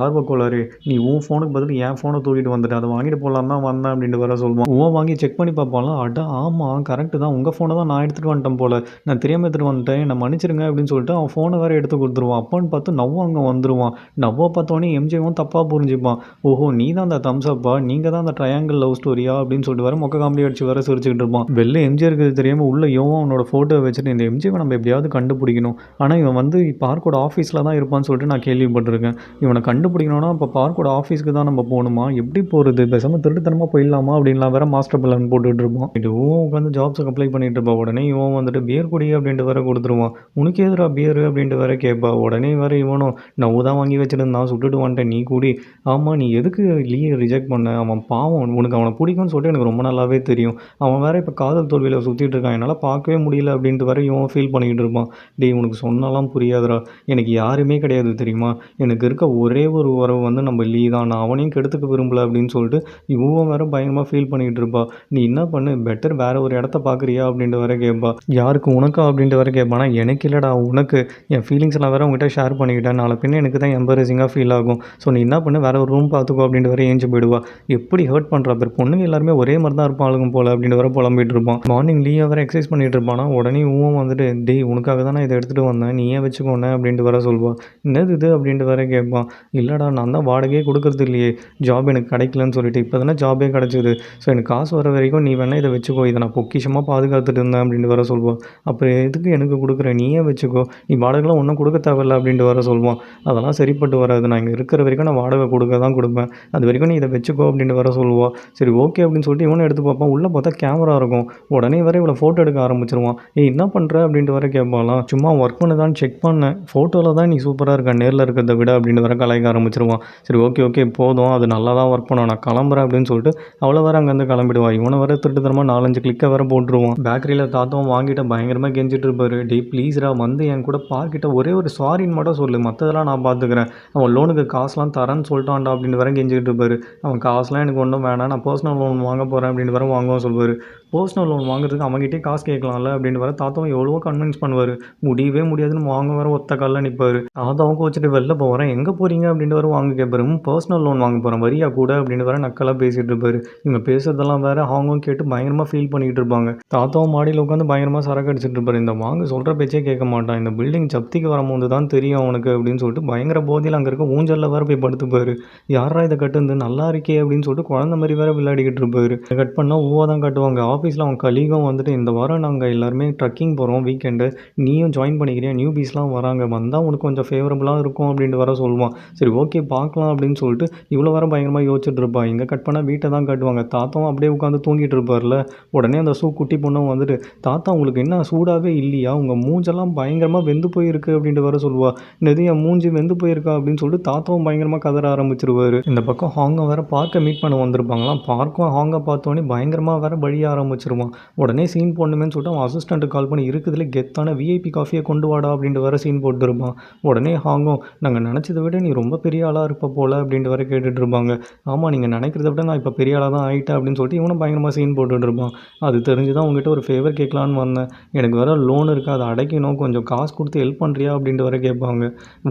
ஆர்வ கோளாறு, நீ உன் ஃபோனுக்கு பதில் என் ஃபோனை தூக்கிட்டு வந்துட்டு அதை வாங்கிட்டு போகலாம் தான் வந்தேன் அப்படின்ட்டு வேற சொல்லுவான். வாங்கி செக் பண்ணி பார்ப்பாலாம். அட ஆமாம் கரெக்டு தான், உங்கள் ஃபோனை தான் நான் எடுத்துகிட்டு வந்துட்டேன் போல், நான் தெரியாமல் எடுத்துகிட்டு வந்துட்டேன், என்னை மன்னிச்சிருங்க அப்படின்னு சொல்லிட்டு அவன் ஃபோனை வேறு எடுத்து கொடுத்துருவான். அப்பான்னு பார்த்து நவ்வா அங்கே வந்துடுவான். நவ்வா பார்த்தோன்னே எம்ஜேவும் தப்பாக புரிஞ்சுப்பான். ஓஹோ நீ தான் அந்த தம்ஸ் அப்பா, நீங்கள் தான் அந்த ட்ரையாங்கிள் லவ் ஸ்டோரியா அப்படின்னு சொல்லிட்டு வேறு மொக்க காமெடி அடிச்சு வேறு சிரிச்சுக்கிட்டு இருப்பான். வெளில எம்ஜே இருக்கிறது தெரியாமல் உள்ள யோவும் அவனோட ஃபோட்டோ வச்சுட்டு இந்த எம்ஜேவை நம்ம எப்படியாவது கண்டுபிடிக்கணும், ஆனால் இவன் வந்து பார்க்கோட ஆஃபீஸில் தான் இருப்பான்னு சொல்லிட்டு நான் கேள்விப்பட்டிருக்கேன், இவனை கண்டுபிடிக்கணும்னா இப்போ பார்க்கோட ஆஃபீஸ்க்கு தான் நம்ம போகணுமா, எப்படி போகிறது, பேசாமல் திருட்டுத்தனமாக போயிடலாமா அப்படின்லாம் வேற மாஸ்டர் பிளான் போட்டுட்டு இருப்பான். இதுவும் உட்காந்து ஜாப்ஸுக்கு அப்ளை பண்ணிட்டு இருப்பா. உடனே இவன் வந்துட்டு பியர் குடி அப்படின்ட்டு வேற கொடுத்துருவான். உனக்கு எதிரா பியர் அப்படின்ட்டு வேற கேட்பா. உடனே வேற இவனும் நவு தான் வாங்கி வச்சுருந்தான், சுட்டுட்டு வந்துட்டேன், நீ கூடி. ஆமாம் நீ எதுக்கு லீயை ரிஜெக்ட் பண்ண, அவன் பாவம், உனக்கு அவனை பிடிக்கும்னு சொல்லிட்டு எனக்கு ரொம்ப நல்லாவே தெரியும், அவன் வேற இப்போ காதல் தோல்வியில் சுற்றிட்டு இருக்கான், என்னால் பார்க்கவே முடியல அப்படின்ட்டு வேற இவன் ஃபீல் பண்ணிக்கிட்டு இருப்பான். டேய் உனக்கு சொன்னாலாம் புரியாதுடா, எனக்கு யாருமே கிடையாது தெரியுமா, எனக்கு இருக்க ஒரே ஒரு உறவு வந்து நம்ம லீ தான், நான் அவனையும் கெடுத்துக்க விரும்பல அப்படின்னு சொல்லிட்டு இவன் வேற பயங்கரமாக ஃபீல் பண்ணிக்கிட்டு இருப்பா. நீ என்ன பண்ணு, பெட்டர் வேற ஒரு இடத்த பார்க்குறியா அப்படின்ட்டு வேற கேட்பா. யாருக்கு, உனக்கா அப்படின்ட்டு வேற கேட்பானா. எனக்கு இல்லைடா உனக்கு, என் ஃபீலிங்ஸ் எல்லாம் வேற உங்ககிட்ட ஷேர் பண்ணிக்கிட்டேன், நாளை பின்ன எனக்கு தான் எம்பரேசிங்காக ஃபீல் ஆகும், ஸோ நீ என்ன பண்ணு வேற ஒரு ரூம் பார்த்துக்கோ அப்படின்ட்டு வேற ஏஞ்சி போயிடுவா. எப்படி ஹர்ட் பண்ணுறா பேர், பொண்ணுங்க எல்லாருமே ஒரே மாதிரி தான் இருப்பாளுங்க போல அப்படின்ட்டு வேற புலம்பிட்டு இருப்பான். மார்னிங் லீயாக வேற எக்ஸசைஸ் பண்ணிட்டு இருப்பானா. உடனே வந்துட்டு டேய் உனக்காக தான் நான் இதை எடுத்துகிட்டு வந்தேன், நீ ஏன் வச்சுக்கோனே அப்படின்ட்டு வேற சொல்லுவாள். என்னது இது அப்படின்ட்டு வேற கேட்பான். இல்லைடா நான் தான் வாடகையே கொடுக்குறது இல்லையே, ஜாப் எனக்கு கிடைக்கலன்னு சொல்லிட்டு, இப்போ தானே ஜாபே கிடச்சிது, ஸோ எனக்கு காசு வர வரைக்கும் நீ வேணால் இதை வச்சுக்கோ, இதை நான் பொக்கிஷமாக பாதுகாத்துட்டு இருந்தேன் அப்படின்ட்டு வேற சொல்லுவாள். அப்புறம் எதுக்கு எனக்கு கொடுக்குற, நீயே வச்சுக்கோ, நீ வாடகைலாம் ஒன்றும் கொடுக்க தேவையில்ல அப்படின்ட்டு வேற சொல்லுவான். அதெல்லாம் சரிப்பட்டு வராது, நான் இங்கே இருக்கிற வரைக்கும் நான் வாடகை கொடுக்க தான் கொடுப்பேன், அது வரைக்கும் நீ இதை வச்சுக்கோ அப்படின்ட்டு வேற சொல்லுவாள். சரி ஓகே அப்படின்னு சொல்லிட்டு இவனை எடுத்து பார்ப்பான். உள்ளே பார்த்தா கேமரா இருக்கும். உடனே வேற இவ்வளோ ஃபோட்டோ எடுக்க ஆரம்பிச்சிருவான். என்ன பண்ணுற அப்படின்ட்டு வேற கேட்பாலாம். சும்மா ஒர்க் பண்ணுதான்னு செக் பண்ணேன், ஃபோட்டோவில் தான் நீ சூப்பராக இருக்க நேரில் இருக்கிறத விட அப்படின்னு வேற கலாய்க்க ஆரம்பிச்சிருவான். சரி ஓகே ஓகே போதும் அது நல்லா தான் ஒர்க் பண்ணும் நான் கிளம்புறேன் அப்படின்னு சொல்லிட்டு அவளை வேற அங்கேருந்து கிளம்பிடுவான். இவனை வேற திருட்டுத்தனமாக 4-5 கிளிக்கை வேற போட்டுருவான். பேக்கரியில் தாத்தாவும் வாங்கிட்ட பயங்கரமாக கெஞ்சிட்டு இருப்பாரு. டே ப்ளீஸ்ரா வந்து என் கூட பார்க்கிட்ட ஒரே ஒரு சாரின்னு மட்டும் சொல்லு, மற்றதெல்லாம் நான் பார்த்துக்கிறேன். அவன் லோனுக்கு காசுலாம் தரேன்னு சொல்லிட்டான்டா அப்படின்னு வேற கெஞ்சிட்டு இருப்பாரு. அவன் காசுலாம் எனக்கு ஒன்றும் வேணாம், நான் பர்சனல் லோன் வாங்க போகிறேன் அப்படின்னு வேற வாங்குவான் சொல்லுவார். பர்சனல் லோன் வாங்குறதுக்கு அவங்ககிட்டே காசு கேட்கலாம்ல அப்படின்னு வர தாத்தாவும் எவ்வளவோ கன்வின்ஸ் பண்ணுவார். முடியவே முடியாதுன்னு வாங்க வர ஒத்த காலில் நிற்பார். தாத்தாவும் கோச்சிட்டு வெளில போகிறேன் எங்கே போகிறீங்க அப்படின்னு வர வாங்க கேட்பாரு. பர்சனல் லோன் வாங்க போகிறேன் வரியா கூட அப்படின்னு வர நக்கலாக பேசிகிட்டு இருப்பாரு. இவங்க பேசுறதெல்லாம் வேற ஹாங்காங் கேட்டு பயங்கரமாக ஃபீல் பண்ணிகிட்டு இருப்பாங்க. தாத்தாவும் மாடியில் உட்காந்து பயங்கரமாக சரக்கு அடிச்சிட்டு இருப்பாரு. இந்த வாங்க சொல்கிற பேச்சே கேட்க மாட்டான், இந்த பில்டிங் ஜப்திக்கு வரும்போது தான் தெரியும் அவனுக்கு அப்படின்னு சொல்லிட்டு பயங்கர போதையில் அங்கே இருக்க ஊஞ்சலில் வேற போய் படுத்துப்பாரு. யாரா இதை கட்டுந்து நல்லா இருக்கே அப்படின்னு சொல்லிட்டு குழந்தை மாதிரி வேற விளையாடிக்கிட்டு இருப்பாரு. கட் பண்ணால் ஊவா தான் கட்டுவாங்க. ஆஃபீஸில் அவன் கலீகம் வந்துட்டு இந்த வாரம் நாங்கள் எல்லாருமே ட்ரக்கிங் போகிறோம் வீக்கெண்டு, நீயும் ஜாயின் பண்ணிக்கிறியா, நியூபீஸ்லாம் வராங்க, வந்தால் உனக்கு கொஞ்சம் ஃபேவரபுளாக இருக்கும் அப்படின்ட்டு வர சொல்லுவான். சரி ஓகே பார்க்கலாம் அப்படின்னு சொல்லிட்டு இவ்வளோ வர பயங்கரமாக யோசிச்சுட்டு இருப்பான். இங்கே கட் பண்ணால் வீட்டை தான் கட்டுவாங்க. தாத்தாவும் அப்படியே உட்காந்து தூங்கிட்டு இருப்பார்ல. உடனே அந்த குட்டி பொண்ணும் வந்துட்டு தாத்தா உங்களுக்கு என்ன சூடாகவே இல்லையா, உங்கள் மூஞ்செல்லாம் பயங்கரமாக வெந்து போயிருக்கு அப்படின்ட்டு வர சொல்லுவா. என்னது என் மூஞ்சி வெந்து போயிருக்கா அப்படின்னு சொல்லிட்டு தாத்தாவும் பயங்கரமாக கதற ஆரம்பிச்சிருவாரு. இந்த பக்கம் ஹாங்கை வேற பார்க்கை மீட் பண்ண வந்திருப்பாங்களாம். பார்க்கும் ஹாங்கை பார்த்தோன்னே பயங்கரமாக வேற வழிய ஆரம்பிச்சிருவான். உடனே சீன் போடணுமேன்னு சொல்லிட்டு அவன் அசிஸ்டண்ட்டுக்கு கால் பண்ணி இருக்குதுல கெத்தான விஐபி காஃபியை கொண்டு வாடா அப்படின்ட்டு வர சீன் போட்டுருப்பான். உடனே ஹாங்கும் நாங்கள் நினச்சதை விட நீ ரொம்ப பெரிய ஆளாக இருப்ப போல அப்படின்ட்டு வர கேட்டுட்டு இருப்பாங்க. ஆமாம் நீங்கள் நினைக்கிறத விட நான் இப்போ பெரிய ஆளாக தான் ஆகிட்டேன் அப்படின்னு சொல்லிட்டு இவனும் பயங்கரமாக சீன் போட்டுட்டு இருப்பான். அது தெரிஞ்சு தான் உங்ககிட்ட ஒரு ஃபேவர் கேட்கலான்னு வந்தேன், எனக்கு வேற லோன் இருக்குது அதை அடைக்கணும், கொஞ்சம் காசு கொடுத்து ஹெல்ப் பண்ணுறியா அப்படின்ட்டு வர கேட்பாங்க.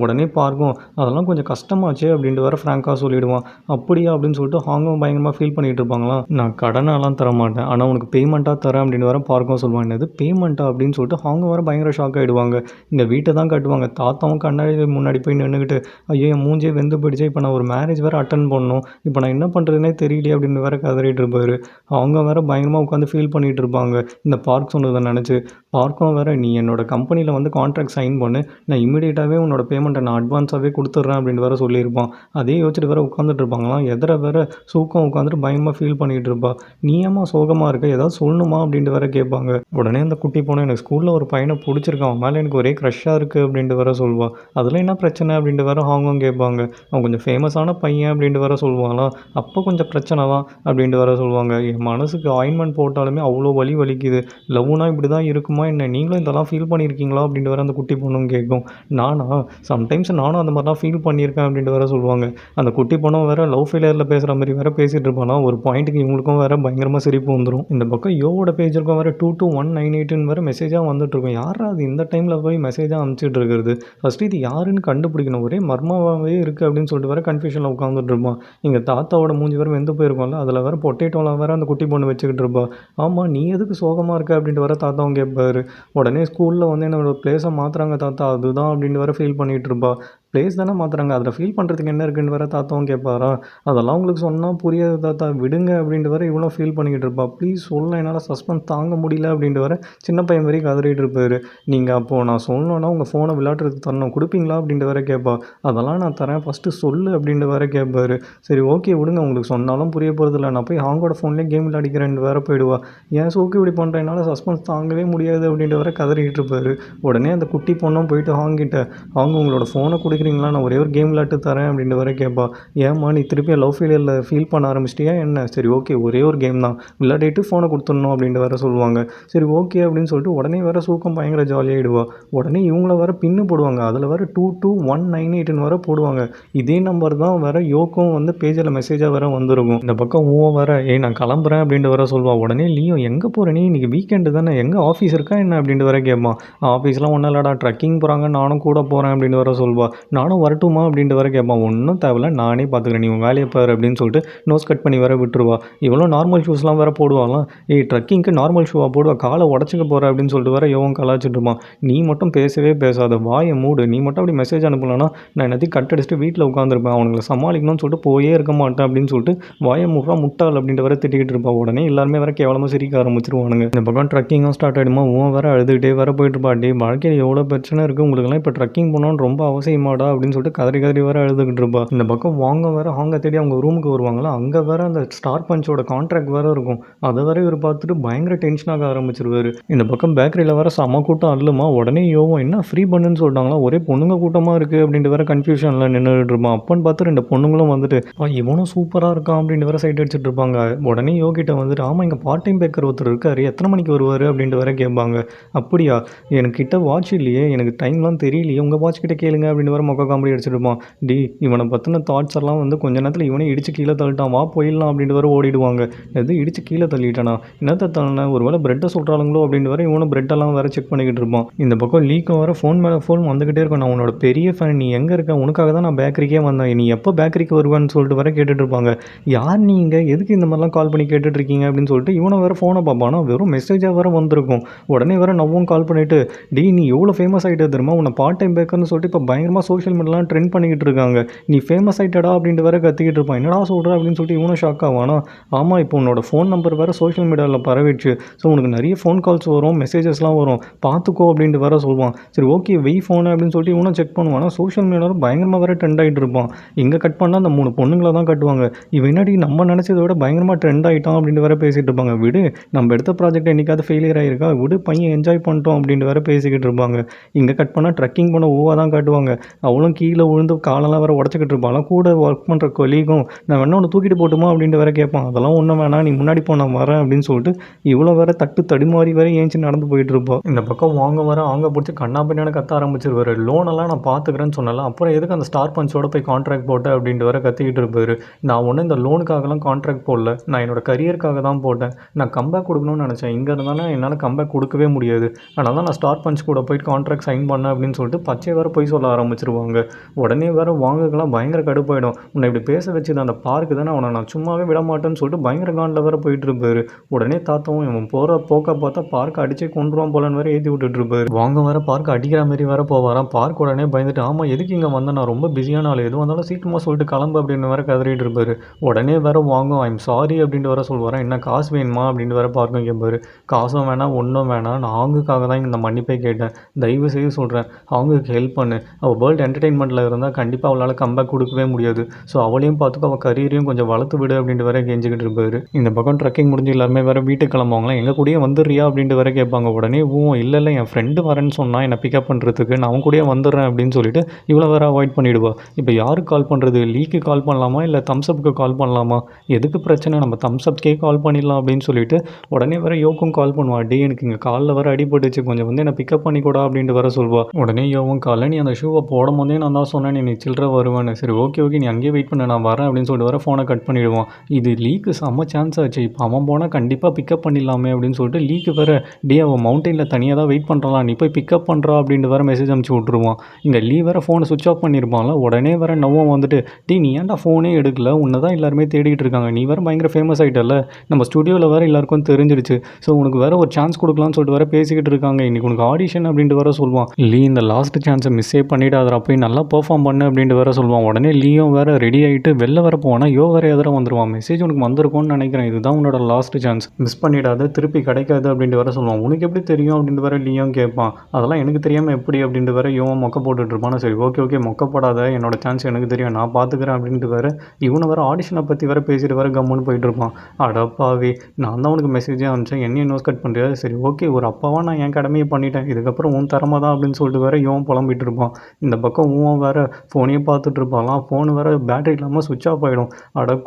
உடனே பார்க்கும் அதெல்லாம் கொஞ்சம் கஷ்டமாச்சு அப்படின்ட்டு வர ஃப்ராங்காக சொல்லிவிடுவான். அப்படியா அப்படின்னு சொல்லிட்டு ஹாங்கும் பயங்கரமாக ஃபீல் பண்ணிகிட்டு இருப்பாங்களாம். நான் கடனெல்லாம் தர மாட்டேன், ஆனால் உனக்கு பேமெண்ட்டாக தரேன் அப்படின்னு வர பார்க்கும் சொல்லுவாங்க. என்னது பேமெண்ட்டா அப்படின்னு சொல்லிட்டு ஹாங்கும் வர பயங்கர ஷாக் ஆகிடுவாங்க. இங்கே வீட்டை தான் கட்டுவாங்க. தாத்தாவும் கண்ணாடி முன்னாடி போய் நின்றுக்கிட்டு ஐயோ என் மூஞ்சே வெந்து போயிடுச்சு, இப்போ நான் ஒரு மேரேஜ் வேறு அட்டன் பண்ணணும், இப்போ நான் என்ன பண்ணுறதுனே தெரியலையே அப்படின்னு வேற கதறிட்டு இருப்பார். அவங்க வேற பயங்கரமாக உட்காந்து ஃபீல் பண்ணிகிட்டு இருப்பாங்க இந்த பார்க் சொன்னதை நினச்சி. பார்க்கும் வேற நீ என்னோட கம்பெனியில் வந்து கான்ட்ராக்ட் சைன் பண்ணு, நான் இமீடியட்டாகவே உன்னோட பேமெண்ட்டை நான் அட்வான்ஸாகவே கொடுத்துட்றேன் அப்படின்னு வேற சொல்லியிருப்பான். அதே யோசிச்சுட்டு வேற உட்காந்துட்டு இருப்பாங்களாம். எதிர வேற சூக்கம் உட்காந்துட்டு பயங்கரமாக ஃபீல் பண்ணிகிட்டு இருப்பா. நீ ஏமா சோகமாக இருக்க, ஏதாவது சொல்லணுமா அப்படின்ட்டு வேற கேட்பாங்க. உடனே அந்த குட்டி பொண்ணு எனக்கு ஸ்கூலில் ஒரு பையனை பிடிச்சிருக்கான், அவன் மேலே எனக்கு ஒரே க்ரஷ்ஷாக இருக்குது அப்படின்ட்டு வேற சொல்வா. அதில் என்ன பிரச்சனை அப்படின்ட்டு வேற ஹாங்காங் கேட்பாங்க. அவன் கொஞ்சம் ஃபேமஸான பையன் அப்படின்ட்டு வேற சொல்லுவாங்களா. அப்போ கொஞ்சம் பிரச்சனை தான் அப்படின்ட்டு வேற சொல்லுவாங்க. என் மனசுக்கு ஆயின்மெண்ட் போட்டாலுமே அவ்வளோ வலிக்குது, லவ்னா இப்படி தான் இருக்குமா என்ன, நீங்களும் இதெல்லாம் ஃபீல் பண்ணியிருக்கீங்களா அப்படின்ட்டு வேற அந்த குட்டி பொண்ணும் கேட்கும். நானா சம்டைம்ஸ் நானும் அந்த மாதிரிலாம் ஃபீல் பண்ணியிருக்கேன் அப்படின்ட்டு வேற சொல்லுவாங்க. அந்த குட்டி பொண்ணும் வேற லவ் ஃபெயிலியரில் பேசுகிற மாதிரி வேற பேசிகிட்டு இருப்பானா. ஒரு பாயிண்ட்டுக்கு இவங்களுக்கும் வேற பயங்கரமாக சிரிப்பு வந்துடும். இந்த பக்கம் யோவோட பேஜ் இருக்கும் வேற 22198 வேற மெசேஜாக வந்துட்டு இருக்கும். யாரா அது இந்த டைமில் போய் மெசேஜாக அனுப்பிச்சிட்டு இருக்கிறது, ஃபஸ்ட்டு இது யாருன்னு கண்டுபிடிக்கணும், ஒரே மர்மாவே இருக்குது அப்படின்னு சொல்லிட்டு வேற கன்ஃபியூஷனில் உட்காந்துட்டு இருப்பான். எங்கள் தாத்தாவோட மூஞ்சி வேறு வெந்து போயிருக்கோம்ல, அதில் வேற பொட்டேட்டோலாம் வேற அந்த குட்டி பொண்ணு வச்சுக்கிட்டு இருப்பா. ஆமாம் நீ எதுக்கு சோகமாக இருக்க அப்படின்ட்டு வர தாத்தாவும் கேட்பாரு. உடனே ஸ்கூலில் வந்து என்னோடய பிளேஸை மாற்றுறாங்க தாத்தா அதுதான் அப்படின்ட்டு வர ஃபீல் பண்ணிகிட்டு இருப்பா. பிளேஸ் தானே மாற்றுறாங்க, அதில் ஃபீல் பண்ணுறதுக்கு என்ன இருக்குன்னு வேற தாத்தாவும் கேட்பாரா. அதெல்லாம் உங்களுக்கு சொன்னால் புரியாது தாத்தா விடுங்க அப்படின்ட்டு வர இவ்வளோ ஃபீல் பண்ணிக்கிட்டு இருப்பா. ப்ளீஸ் சொல்ல என்னால் சஸ்பென்ஸ் தாங்க முடியல அப்படின்ட்டு வர சின்ன பையன் வரைக்கும் கதறிட்டு இருப்பார். நீங்கள் அப்போது நான் சொல்லணுன்னா உங்கள் ஃபோனை விளையாடுறதுக்கு தரணும் கொடுப்பீங்களா அப்படின்ட்டு வேற கேட்பா. அதெல்லாம் நான் தரேன் ஃபஸ்ட்டு சொல்லு அப்படின்ட்டு வேற கேட்பாரு. சரி ஓகே விடுங்க உங்களுக்கு சொன்னாலும் புரிய போகிறதில்ல, நான் போய் ஹாங்கோட ஃபோன்லேயே கேம் விளையாடிக்கிறேன்னு வேற போயிடுவா. ஏன் சோக்கு இப்படி பண்ணுறேன், என்னால் சஸ்பென்ஸ் தாங்கவே முடியாது அப்படின்ட்டு வேற கதறிட்டு இருப்பார். உடனே அந்த குட்டி பொண்ணும் போயிட்டு ஹாங்கிட்ட அவங்க உங்களோட ஃபோனை கொடுக்குறீங்களா, நான் ஒரே ஒரு கேம் விளையாட்டு தரேன் அப்படின்ட்டு வேற கேட்பா. ஏம்மா நீ திருப்பி லவ் ஃபெயிலியரில் ஃபீல் பண்ண ஆரம்பிச்சிட்டியா என்ன, சரி ஓகே ஒரே ஒரு கேம் தான் விளையாடிட்டு ஃபோனை கொடுத்துடணும் அப்படின்ட்டு வேற சொல்லுவாங்க. சரி ஓகே அப்படின்னு சொல்லிட்டு உடனே வேற சூக்கம் பயங்கர ஜாலியாகிடுவா. உடனே இவங்கள வேற பின்னு போடுவாங்க, அதில் வேற 22198 வேற போடுவாங்க. இதே நம்பர் தான் வேற யோக்கும் வந்து பேஜில் மெசேஜாக வேற வந்துருக்கும். இந்த பக்கம் வேற நான் கிளம்புறேன் அப்படின்ட்டு வேற சொல்லுவா. உடனே லியோ எங்கே போகிற நீ, இன்றைக்கி வீக்கெண்டு தானே, எங்கே ஆஃபீஸ் இருக்கா என்ன அப்படின்ட்டு வேற கேட்பான். ஆஃபீஸ்லாம் ஒன்றும் இல்லைடா ட்ரக்கிங் போகிறாங்க நானும் கூட போகிறேன் அப்படின்னு வேற சொல்வா. நானும் வரட்டுமா அப்படின்ட்டு வேற கேட்பான். ஒன்றும் தேவையில்ல நானே பார்த்துக்கிறேன், நீ உன் வேலையை பாரு அப்படின்னு சொல்லிட்டு நோஸ் கட் பண்ணி வேற விட்டுருவா. இவ்வளோ நார்மல் ஷூஸ்லாம் வேற போடுவாங்களாம். ட்ரக்கிங்க்கு நார்மல் ஷூவாக போடுவா, காலை உடச்சிக்க போகிற அப்படின்னு சொல்லிட்டு வேற யோவும் கலாச்சிட்டு இருப்பான். நீ மட்டும் பேசவே பேசாத, வாயை மூடு, நீ மட்டும் அப்படி மெசேஜ் அனுப்பலன்னா நான் என்னத்தையும் கட் அடிச்சுட்டு வீட்டில் உட்காந்துருப்பேன், அவனுங்களை சமாளிக்கணும்னு சொல்லிட்டு போயே இருக்க மாட்டேன் அப்படின்னு சொல்லிட்டு வாயை மூடுறா முட்டாள் அப்படின்ட்டு வேற திட்டிக்கிட்டு இருப்பா. உடனே எல்லாருமே வேற கேவலமாக சிரிக்க ஆரம்பிச்சிருவானுங்க. இந்த பக்கம் ட்ரக்கிங்கும் ஸ்டார்ட் ஆகிடுமா. வேற அழுதுகிட்டே வேற போயிட்டு இருப்பா. டே வாழ்க்கையில் எவ்வளோ பிரச்சனை இருக்குது உங்களுக்குலாம், இப்போ ட்ரக்கிங் போனோன்னு ரொம்ப அவசியமாடா போயிட்டாடா அப்படின்னு சொல்லிட்டு கதறி கதறி வேற அழுதுகிட்டு இருப்பா. இந்த பக்கம் வாங்க வேற ஹாங்க தேடி அவங்க ரூமுக்கு வருவாங்களா, அங்கே வேற அந்த ஸ்டார் பஞ்சோட கான்ட்ராக்ட் வேற இருக்கும். அதை வேற இவர் பார்த்துட்டு பயங்கர டென்ஷனாக ஆரம்பிச்சிருவாரு. இந்த பக்கம் பேக்கரியில் வேற செம கூட்டம் அல்லுமா. உடனே யோவும் என்ன ஃப்ரீ பண்ணுன்னு சொல்லிட்டாங்களா, ஒரே பொண்ணுங்க கூட்டமாக இருக்குது அப்படின்ட்டு வேற கன்ஃபியூஷனில் நின்றுட்டு இருப்பான். அப்பன்னு பார்த்து 2 பொண்ணுங்களும் வந்துட்டு இவனும் சூப்பராக இருக்கான் அப்படின்ட்டு வேற சைட் அடிச்சுட்டு இருப்பாங்க. உடனே யோகிட்ட வந்துட்டு ஆமாம் இங்கே பார்ட் டைம் பேக்கர் ஒருத்தர் இருக்காரு, எத்தனை மணிக்கு வருவார் அப்படின்ட்டு வேற கேட்பாங்க. அப்படியா, எனக்கிட்ட வாட்ச் இல்லையே, எனக்கு டைம்லாம் தெரியலையே, உங்கள் வாட்ச் கிட்ட கேளுங்க அப்படின்னு வேற மொக்க காமெடி அடிச்சிருப்பான். டி இவனை பற்றின தாட்ஸ் எல்லாம் வந்து கொஞ்ச நேரத்தில் இவனே இடிச்சு கீழே தள்ளிட்டான், வா போயிடலாம் அப்படின்ட்டு வேற ஓடிடுவாங்க. எது இடிச்சு கீழே தள்ளிட்டானா, என்னத்தை தள்ளின, ஒரு வேளை பிரெட்டை சொல்கிறாங்களோ அப்படின்னு வேற இவனும் பிரெட்டெல்லாம் வேற செக் பண்ணிக்கிட்டு இருப்பான். இந்த பக்கம் லீக்கும் வேற ஃபோன் மேலே ஃபோன் வந்துக்கிட்டே இருக்கும். நான் உன்னோட பெரிய ஃபேன், நீ எங்கே இருக்க, உனக்காக தான் நான் பேக்கரிக்கே வந்தேன், நீ எப்போ பேக்கரிக்கு வருவான்னு சொல்லிட்டு வேற கேட்டுட்டு இருப்பாங்க. யார் நீங்கள், எதுக்கு இந்த மாதிரிலாம் கால் பண்ணி கேட்டுட்ருக்கீங்க அப்படின்னு சொல்லிட்டு இவனை வேறு ஃபோனை பார்ப்பானா, வெறும் மெசேஜாக வேறு வந்திருக்கும். உடனே வேறு நவ்வும் கால் பண்ணிவிட்டு டி நீ எவ்வளோ ஃபேமஸ் ஆகிட்டே தெரியுமா, உன்னை பார்ட் டைம் பேக்கர்னு சொல்லிட்டு இப்போ பயங்கரமாக சோஷியல் மீடியாலாம் ட்ரெண்ட் பண்ணிக்கிட்டு இருக்காங்க, நீ ஃபேமஸ் ஆகிட்டடா அப்படின்ட்டு வேறு கத்திக்கிட்டு இருப்பான். என்னடா சொல்கிற அப்படின்னு சொல்லிட்டு இவனும் ஷாக் ஆவானா. ஆமாம் இப்போ உன்னோட ஃபோன் நம்பர் வேறு சோஷியல் மீடியாவில் பரவிடுச்சு, ஸோ உனக்கு நிறைய ஃபோன் கால்ஸ் வரும், மெசேஜஸ்லாம் வரும், பார்த்துக்கோ அப்படின்ட்டு வேறு சொல்லுவான். சரி ஓகே வெய் ஃபோனு அப்படின்னு சொல்லிட்டு இவனும் செக் பண்ணுவானா. சோஷியல் மீடியாவில் பயங்கரமாக வேறு ட்ரெண்ட் ஆகிட்டு இருப்பான். இங்கே கட் பண்ணால் அந்த 3 பொண்ணுங்களை தான் கட்டுவாங்க. இவன் என்னடி நம்ம நினச்சதை விட பயங்கரமாக ட்ரெண்ட் ஆகிட்டான் அப்படின்ட்டு வேறு பேசிகிட்டு இருப்பாங்க. விடு நம்ம எடுத்த ப்ராஜெக்ட் என்றைக்காவது ஃபெயிலியர் ஆகிருக்கா, விடு பையன் என்ஜாய் பண்ணிட்டோம் அப்படின்ட்டு வேறு பேசிக்கிட்டு இருப்பாங்க. இங்கே கட் பண்ணால் ட்ரக்கிங் பண்ண ஓவாக தான் காட்டுவாங்க. அவளும் கீழே விழுந்து காலெல்லாம் வேறு உடச்சிக்கிட்டு இருப்பான். கூட ஒர்க் பண்ணுற கொலீகும் நான் வேணா ஒன்று தூக்கிட்டு போட்டுமா அப்படின்ட்டு வேறு கேட்பான். அதெல்லாம் ஒன்றும் வேணாம், நீ முன்னாடி போ நான் வரேன் அப்படின்னு சொல்லிட்டு இவ்வளோ வேறு தடுமாறி வேறு ஏஞ்சி நடந்து போயிட்டு இருப்போம். இந்த பக்கம் வாங்க வர ஆங்க பிடிச்சி கண்ணா பின்னாடி கத்த ஆரம்பிச்சிருவாரு. லோனெல்லாம் நான் பார்த்துக்கிறேன்னு சொன்னல, அப்புறம் எதுக்கு அந்த ஸ்டார் பஞ்சோட போய் கான்ட்ராக்ட் போட்டேன் அப்படின்ட்டு வேறு கத்திக்கிட்டு இருப்பாரு. நான் ஒன்றும் இந்த லோனுக்காகலாம் கான்ட்ராக்ட் போடல, நான் என்னோடய கரியருக்காக தான் போட்டேன், நான் கம்பேக் கொடுக்கணும்னு நினச்சேன், இங்கே இருந்தாலும் என்னால் கம்பேக் கொடுக்கவே முடியாது, அதனால தான் நான் ஸ்டார் பஞ்ச் கூட போயிட்டு கான்ட்ராக்ட் சைன் பண்ணேன் அப்படின்னு சொல்லிட்டு பச்சை வேறு போய் சொல்ல ஆரம்பிச்சிருவாங்க. உடனே வேறு வாங்கலாம் பயங்கர கடுப்பாயிடும். உன்னை இப்படி பேச வச்சு அந்த பார்க்கு தானே, அவனை நான் சும்மாவே விட மாட்டேன்னு சொல்லிட்டு பயங்கர காண்டில் வேறு போயிட்டு இருப்பாரு. உடனே தாத்தாவும் இவன் போகிற போக்க பார்த்தா பார்க்கை அடிச்சே கொண்டுருவான் போலன்னு வேறு ஏற்றி விட்டுட்டு இருப்பாரு. வாங்க வேறு பார்க்க அடிக்கிற மாதிரி வேறு போவாராம். பார்க் உடனே பயந்துட்டு ஆமாம் எதுக்கு இங்கே வந்தேன், நான் ரொம்ப பிஸியான ஆள், எதுவும் வந்தாலும் சீக்கிரமாக சொல்லிட்டு கிளம்பு அப்படின்னு வேறு கதறிட்டு இருப்பாரு. உடனே வேறு வாங்க ஐம் சாரி அப்படின்ட்டு வேறு சொல்லுவாரன். என்ன காசு வேணுமா அப்படின்னு வேறு பார்க்க கேட்பாரு. காசும் வேணாம் ஒன்றும் வேணாம், நான் ஆங்குக்காக தான் இந்த மன்னிப்பே கேட்டேன், தயவு செய்து சொல்கிறேன் ஆங்குக்கு ஹெல்ப் பண்ணு, அவள் வேர்ல்டு என்டர்டெயின்மெண்ட்டில் இருந்தால் கண்டிப்பாக அவளால் கம்பேக் கொடுக்கவே முடியாது, ஸோ அவளையும் பார்த்துக்கோ, அவள் கரியரையும் கொஞ்சம் வளர்த்து விடு அப்படின்ட்டு வேறு கெஞ்சிக்கிட்டு இருப்பாரு. இந்த பக்கம் ட்ரெக்கிங் முடிஞ்சு எல்லாருமே வேறு வீட்டுக்கு கிளம்புவாங்களாம். எங்கள் கூடயே வந்துடுறியா அப்படின்ட்டு வேறு கேட்பாங்க. உடனே இல்லை இல்லை என் ஃப்ரெண்டு வரேன்னு சொன்னால் என்னை பிக்கப் பண்ணுறதுக்கு, நான் அவன் கூடயே வந்துடுறேன் அப்படின்னு சொல்லிட்டு இவ்வளோ வேறு அவாய்ட் பண்ணிவிடுவா. இப்போ யாருக்கு கால் பண்ணுறது, லீக்கு கால் பண்ணலாமா இல்லை தம்ஸ்அப்புக்கு கால் பண்ணலாமா, எதுக்கு பிரச்சனை, நம்ம தம்ஸ்அப்கே கால் பண்ணிடலாம் அப்படின்னு சொல்லிட்டு உடனே வேறு யோக்கும் கால் பண்ணுவான். டே எனக்கு இங்கே காலில் வேறு அடிபட்டுச்சு, கொஞ்சம் வந்து என்னை பிக்கப் பண்ணிக்கூடா அப்படின்ட்டு வேறு சொல்வா. உடனே யோவும் காலைல நீ அந்த ஷூவை போடும் போதே நான் தான் சொன்னேன் நீ சில்லற வருவேன்னு, சரி ஓகே நீ அங்கேயே வெயிட் பண்ண நான் வரேன் அப்படின்னு சொல்லிட்டு வேறு ஃபோனை கட் பண்ணிவிடுவான். இது லீக்கு செம்ம சான்ஸ் ஆச்சு, இப்போ அவன் போனால் கண்டிப்பாக பிக்கப் பண்ணிடலாமே அப்படின்னு சொல்லிட்டு லீக்கு வேறு டே அவன் மவுண்டெயினில் தனியாக தான் வெயிட் பண்ணுறான், நீ போய் பிக்கப் பண்ணுறா அப்படின்ட்டு வேறு மெசேஜ் அனுப்பிச்சி விட்ருவான். இங்கே லீ வேறு ஃபோனை சுவிட்ச் ஆஃப் பண்ணியிருப்பான்ல. உடனே வேறு நவ்வும் வந்துட்டு டே நீ ஏன்டா ஃபோனே எடுக்கல, உன்னை தான் எல்லாருமே தேடிக்கிட்டு இருக்காங்க, நீ வேறு பயங்கர ஃபேமஸ் ஆகிட்டல, நம்ம ஸ்டுடியோவில் வேறு எல்லாருக்கும் தெரிஞ்சிடுச்சு, ஸோ உனக்கு வேறு ஒரு சான்ஸ் கொடுக்கலான்னு சொல்லிட்டு வேறு பேசிக்கிட்டு இருக்காங்க, இன்றைக்கி உனக்கு ஆடிஷன் அப்படின்ட்டு வேறு சொல்லுவான். லீ இந்த லாஸ்ட் சான்ஸை மிஸ்ஸே பண்ணிவிட்டு போய் நல்லா பெர்ஃபார்ம் பண்ணு அப்படின்ட்டு வேறு சொல்லுவான். உடனே லீயும் வேறு ரெடி ஆகிட்டு வெளில வர போவானா, வேறு எதிராக வந்துடுவான். மெசேஜ் உனக்கு வந்திருக்கும்னு நினைக்கிறேன், இதுதான் உன்னோட லாஸ்ட் சான்ஸ், மிஸ் பண்ணிடாத, திருப்பி கிடைக்காது அப்படின்ட்டு வேறு சொல்லுவான். உனக்கு எப்படி தெரியும் அப்படின்ட்டு வேறு லீயும் கேட்பான். அதெல்லாம் எனக்கு தெரியாமல் எப்படி அப்படின்ட்டு வேறு இவன் மொக்க போட்டுட்டு இருப்பான். சரி ஓகே மொக்க போடாத, என்னோட சான்ஸ் எனக்கு தெரியும், நான் பார்த்துக்கிறேன் அப்படின்ட்டு வேறு இவனை வேறு ஆடிஷனை பற்றி வேறு பேசிட்டு வேறு கம்முன்னு போயிட்டு இருப்பான். அடப்பாவே நான் தான் உனக்கு மெசேஜே அனுப்பிச்சேன், என்னையும் நோஸ் கட் பண்ணுறியா, சரி ஓகே ஒரு அப்பாவாக நான் என் கடமையை பண்ணிட்டேன், இதுக்கப்புறம் உன் தரமாக தான் அப்படின்னு சொல்லிட்டு வேறு இவன் புலம்பிட்டு இருப்பான். இந்த பக்கம் ஊன் வேறு ஃபோனையே பார்த்துட்டு இருப்பாங்களாம். ஃபோன் வேறு பேட்டரி இல்லாமல் சுவிட்ச் ஆஃப் ஆகிடும்.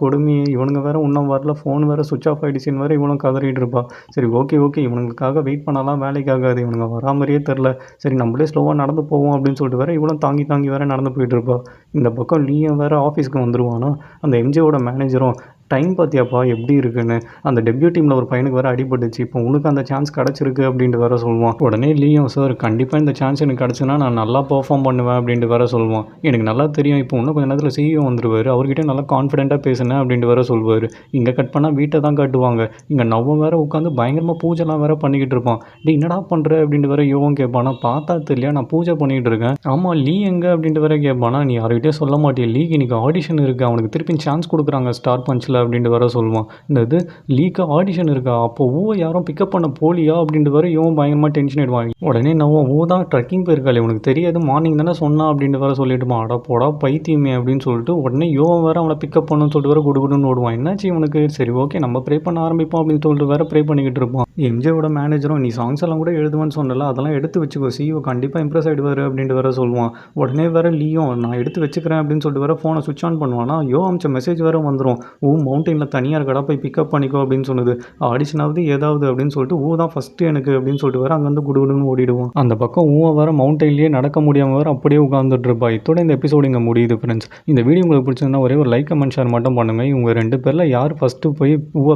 கொடுமையே இவனுங்க வேறு இன்னும் வரல, ஃபோன் வேறு சுவிட்ச் ஆஃப் ஆகிடுச்சின்னு வேறு இவனும் கதறிட்டு இருப்பா. சரி ஓகே இவனுங்களுக்காக வெயிட் பண்ணலாம், வேலைக்காகாது, இவனுங்க வரா மாதிரியே தெரில, சரி நம்மளே ஸ்லோவாக நடந்து போவோம் அப்படின்னு சொல்லிட்டு வேறு இவனும் தாங்கி வேறு நடந்து போயிட்டு இருப்பா. இந்த பக்கம் லீயும் வேறு ஆஃபீஸ்க்கு வந்துடுவானா. அந்த எம்ஜியோட மேனேஜரும் டைம் பார்த்தியாப்பா எப்படி இருக்குன்னு, அந்த டெபியூ டீமில் ஒரு பையனுக்கு வேறு அடிபட்டுச்சு, இப்போ உனக்கு அந்த சான்ஸ் கிடச்சிருக்கு அப்படின்ட்டு வேறு சொல்லுவான். உடனே லீயும் சார் கண்டிப்பாக இந்த சான்ஸ் எனக்கு கிடச்சுன்னா நான் நல்லா பெர்ஃபார்ம் பண்ணுவேன் அப்படின்ட்டு வேறு சொல்லுவான். எனக்கு நல்லா தெரியும், இப்போ இன்னும் கொஞ்சம் நேரத்தில் சிஇஓ வந்துடுவார், அவர்கிட்ட நல்லா கான்ஃபிடென்ட்டாக பேசுனேன் அப்படின்ட்டு வேறு சொல்லுவார். இங்கே கட் பண்ணால் வீட்டை தான் காட்டுவாங்க. இங்கே நவ்வும் வேறு உட்காந்து பயங்கரமாக பூஜைலாம் வேறு பண்ணிக்கிட்டு இருப்பான். என்னடா பண்ணுற அப்படின்ட்டு வேறு யோகம் கேட்பானா. பார்த்தா தெரியல நான் பூஜை பண்ணிகிட்டு இருக்கேன். ஆமாம் லீ எங்கே அப்படின்ட்டு வேறு கேட்பானா. நீ யார்கிட்டே சொல்ல மாட்டேன், லீக்கு இன்றைக்கி ஆடிஷன் இருக்குது, அவனுக்கு திருப்பி சான்ஸ் கொடுக்குறாங்க ஸ்டார் பஞ்சில் பேசல அப்படின்ட்டு வேற சொல்லுவான். இந்த இது லீக்கா ஆடிஷன் இருக்கா? அப்போ ஊவை யாரும் பிக்கப் பண்ண போலியா அப்படின்ட்டு வேற இவன் பயங்கரமாக டென்ஷன் ஆயிடுவான். உடனே நான் ஊ தான் ட்ரெக்கிங் போயிருக்காளே உனக்கு தெரியாது மார்னிங் தானே சொன்னா அப்படின்ட்டு வேற சொல்லிட்டுமா. அட போடா பைத்தியமே அப்படின்னு சொல்லிட்டு உடனே யோவன் வேற அவனை பிக்கப் பண்ணணும்னு சொல்லிட்டு வேற குடுகுடுன்னு ஓடுவான். என்னாச்சு இவனுக்கு? சரி ஓகே நம்ம ப்ரே பண்ண ஆரம்பிப்போம் அப்படின்னு சொல்லிட்டு வேற ப்ரே பண்ணிக்கிட்டு இருப்பான். எம்ஜேவோட மேனேஜரும் நீ சாங்ஸ் எல்லாம் கூட எழுதுவேன்னு சொன்னல அதெல்லாம் எடுத்து வச்சுக்கோ சிஇஓ கண்டிப்பாக இம்ப்ரெஸ் ஆகிடுவார் அப்படின்ட்டு வேற சொல்லுவான். உடனே வேற லீயும் நான் எடுத்து வச்சுக்கிறேன் அப்படின்னு சொல்லிட்டு வேற ஃபோனை சுவிச் ஆன் பண்ணுவானா யோ அமிச்ச மெசேஜ் வேற வந்துடும். மவுண்டெயினில் தனியாக இருக்கடா போய் பிக்கப் பண்ணிக்கோ அப்படின்னு சொன்னது. ஆடிஷனாவது ஏதாவது அப்படின்னு சொல்லிட்டு தான் ஃபஸ்ட்டு எனக்கு அப்படின்னு சொல்லிட்டு வேற அங்கேருந்து குடுகுடுன்னு ஓடிடுவான். அந்த பக்கம் வேற மவுண்டெயின்லேயே நடக்க முடியாமல் வேற அப்படியே உட்காந்துட்டு இருப்பா. இதோட இந்த எபிசோடு இங்கே முடியுது ஃப்ரெண்ட்ஸ். இந்த வீடியோ உங்களுக்கு பிடிச்சிருந்தா ஒரே ஒரு லைக் கமெண்ட் ஷேர் மட்டும் பண்ணுங்கள். இவங்க 2 பேரில் யார் ஃபஸ்ட்டு போய்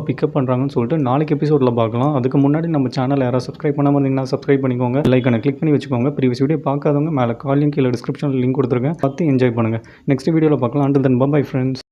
பிக்கப் பண்ணுறாங்கன்னு சொல்லிட்டு நாளைக்கு எபிசோடில் பார்க்கலாம். அதுக்கு முன்னாடி நம்ம சேனல் யாராவது சப்ஸ்கிரைப் பண்ணாமல் இருந்தீங்கன்னா சப்ஸ்கிரைப் பண்ணிக்கோங்க. லைக்கனை கிளிக் பண்ணி வச்சுக்கோங்க. ப்ரீவியஸ் வீடியோ பார்க்காதவங்க மேலே கால் லிங்க் கீழே டிஸ்கிரிப்ஷனில் லிங்க் கொடுத்துருக்கேன். பார்த்து என்ஜாய் பண்ணுங்கள். நெக்ஸ்ட் வீடியோவில் பார்க்கலாம். Until then bye friends.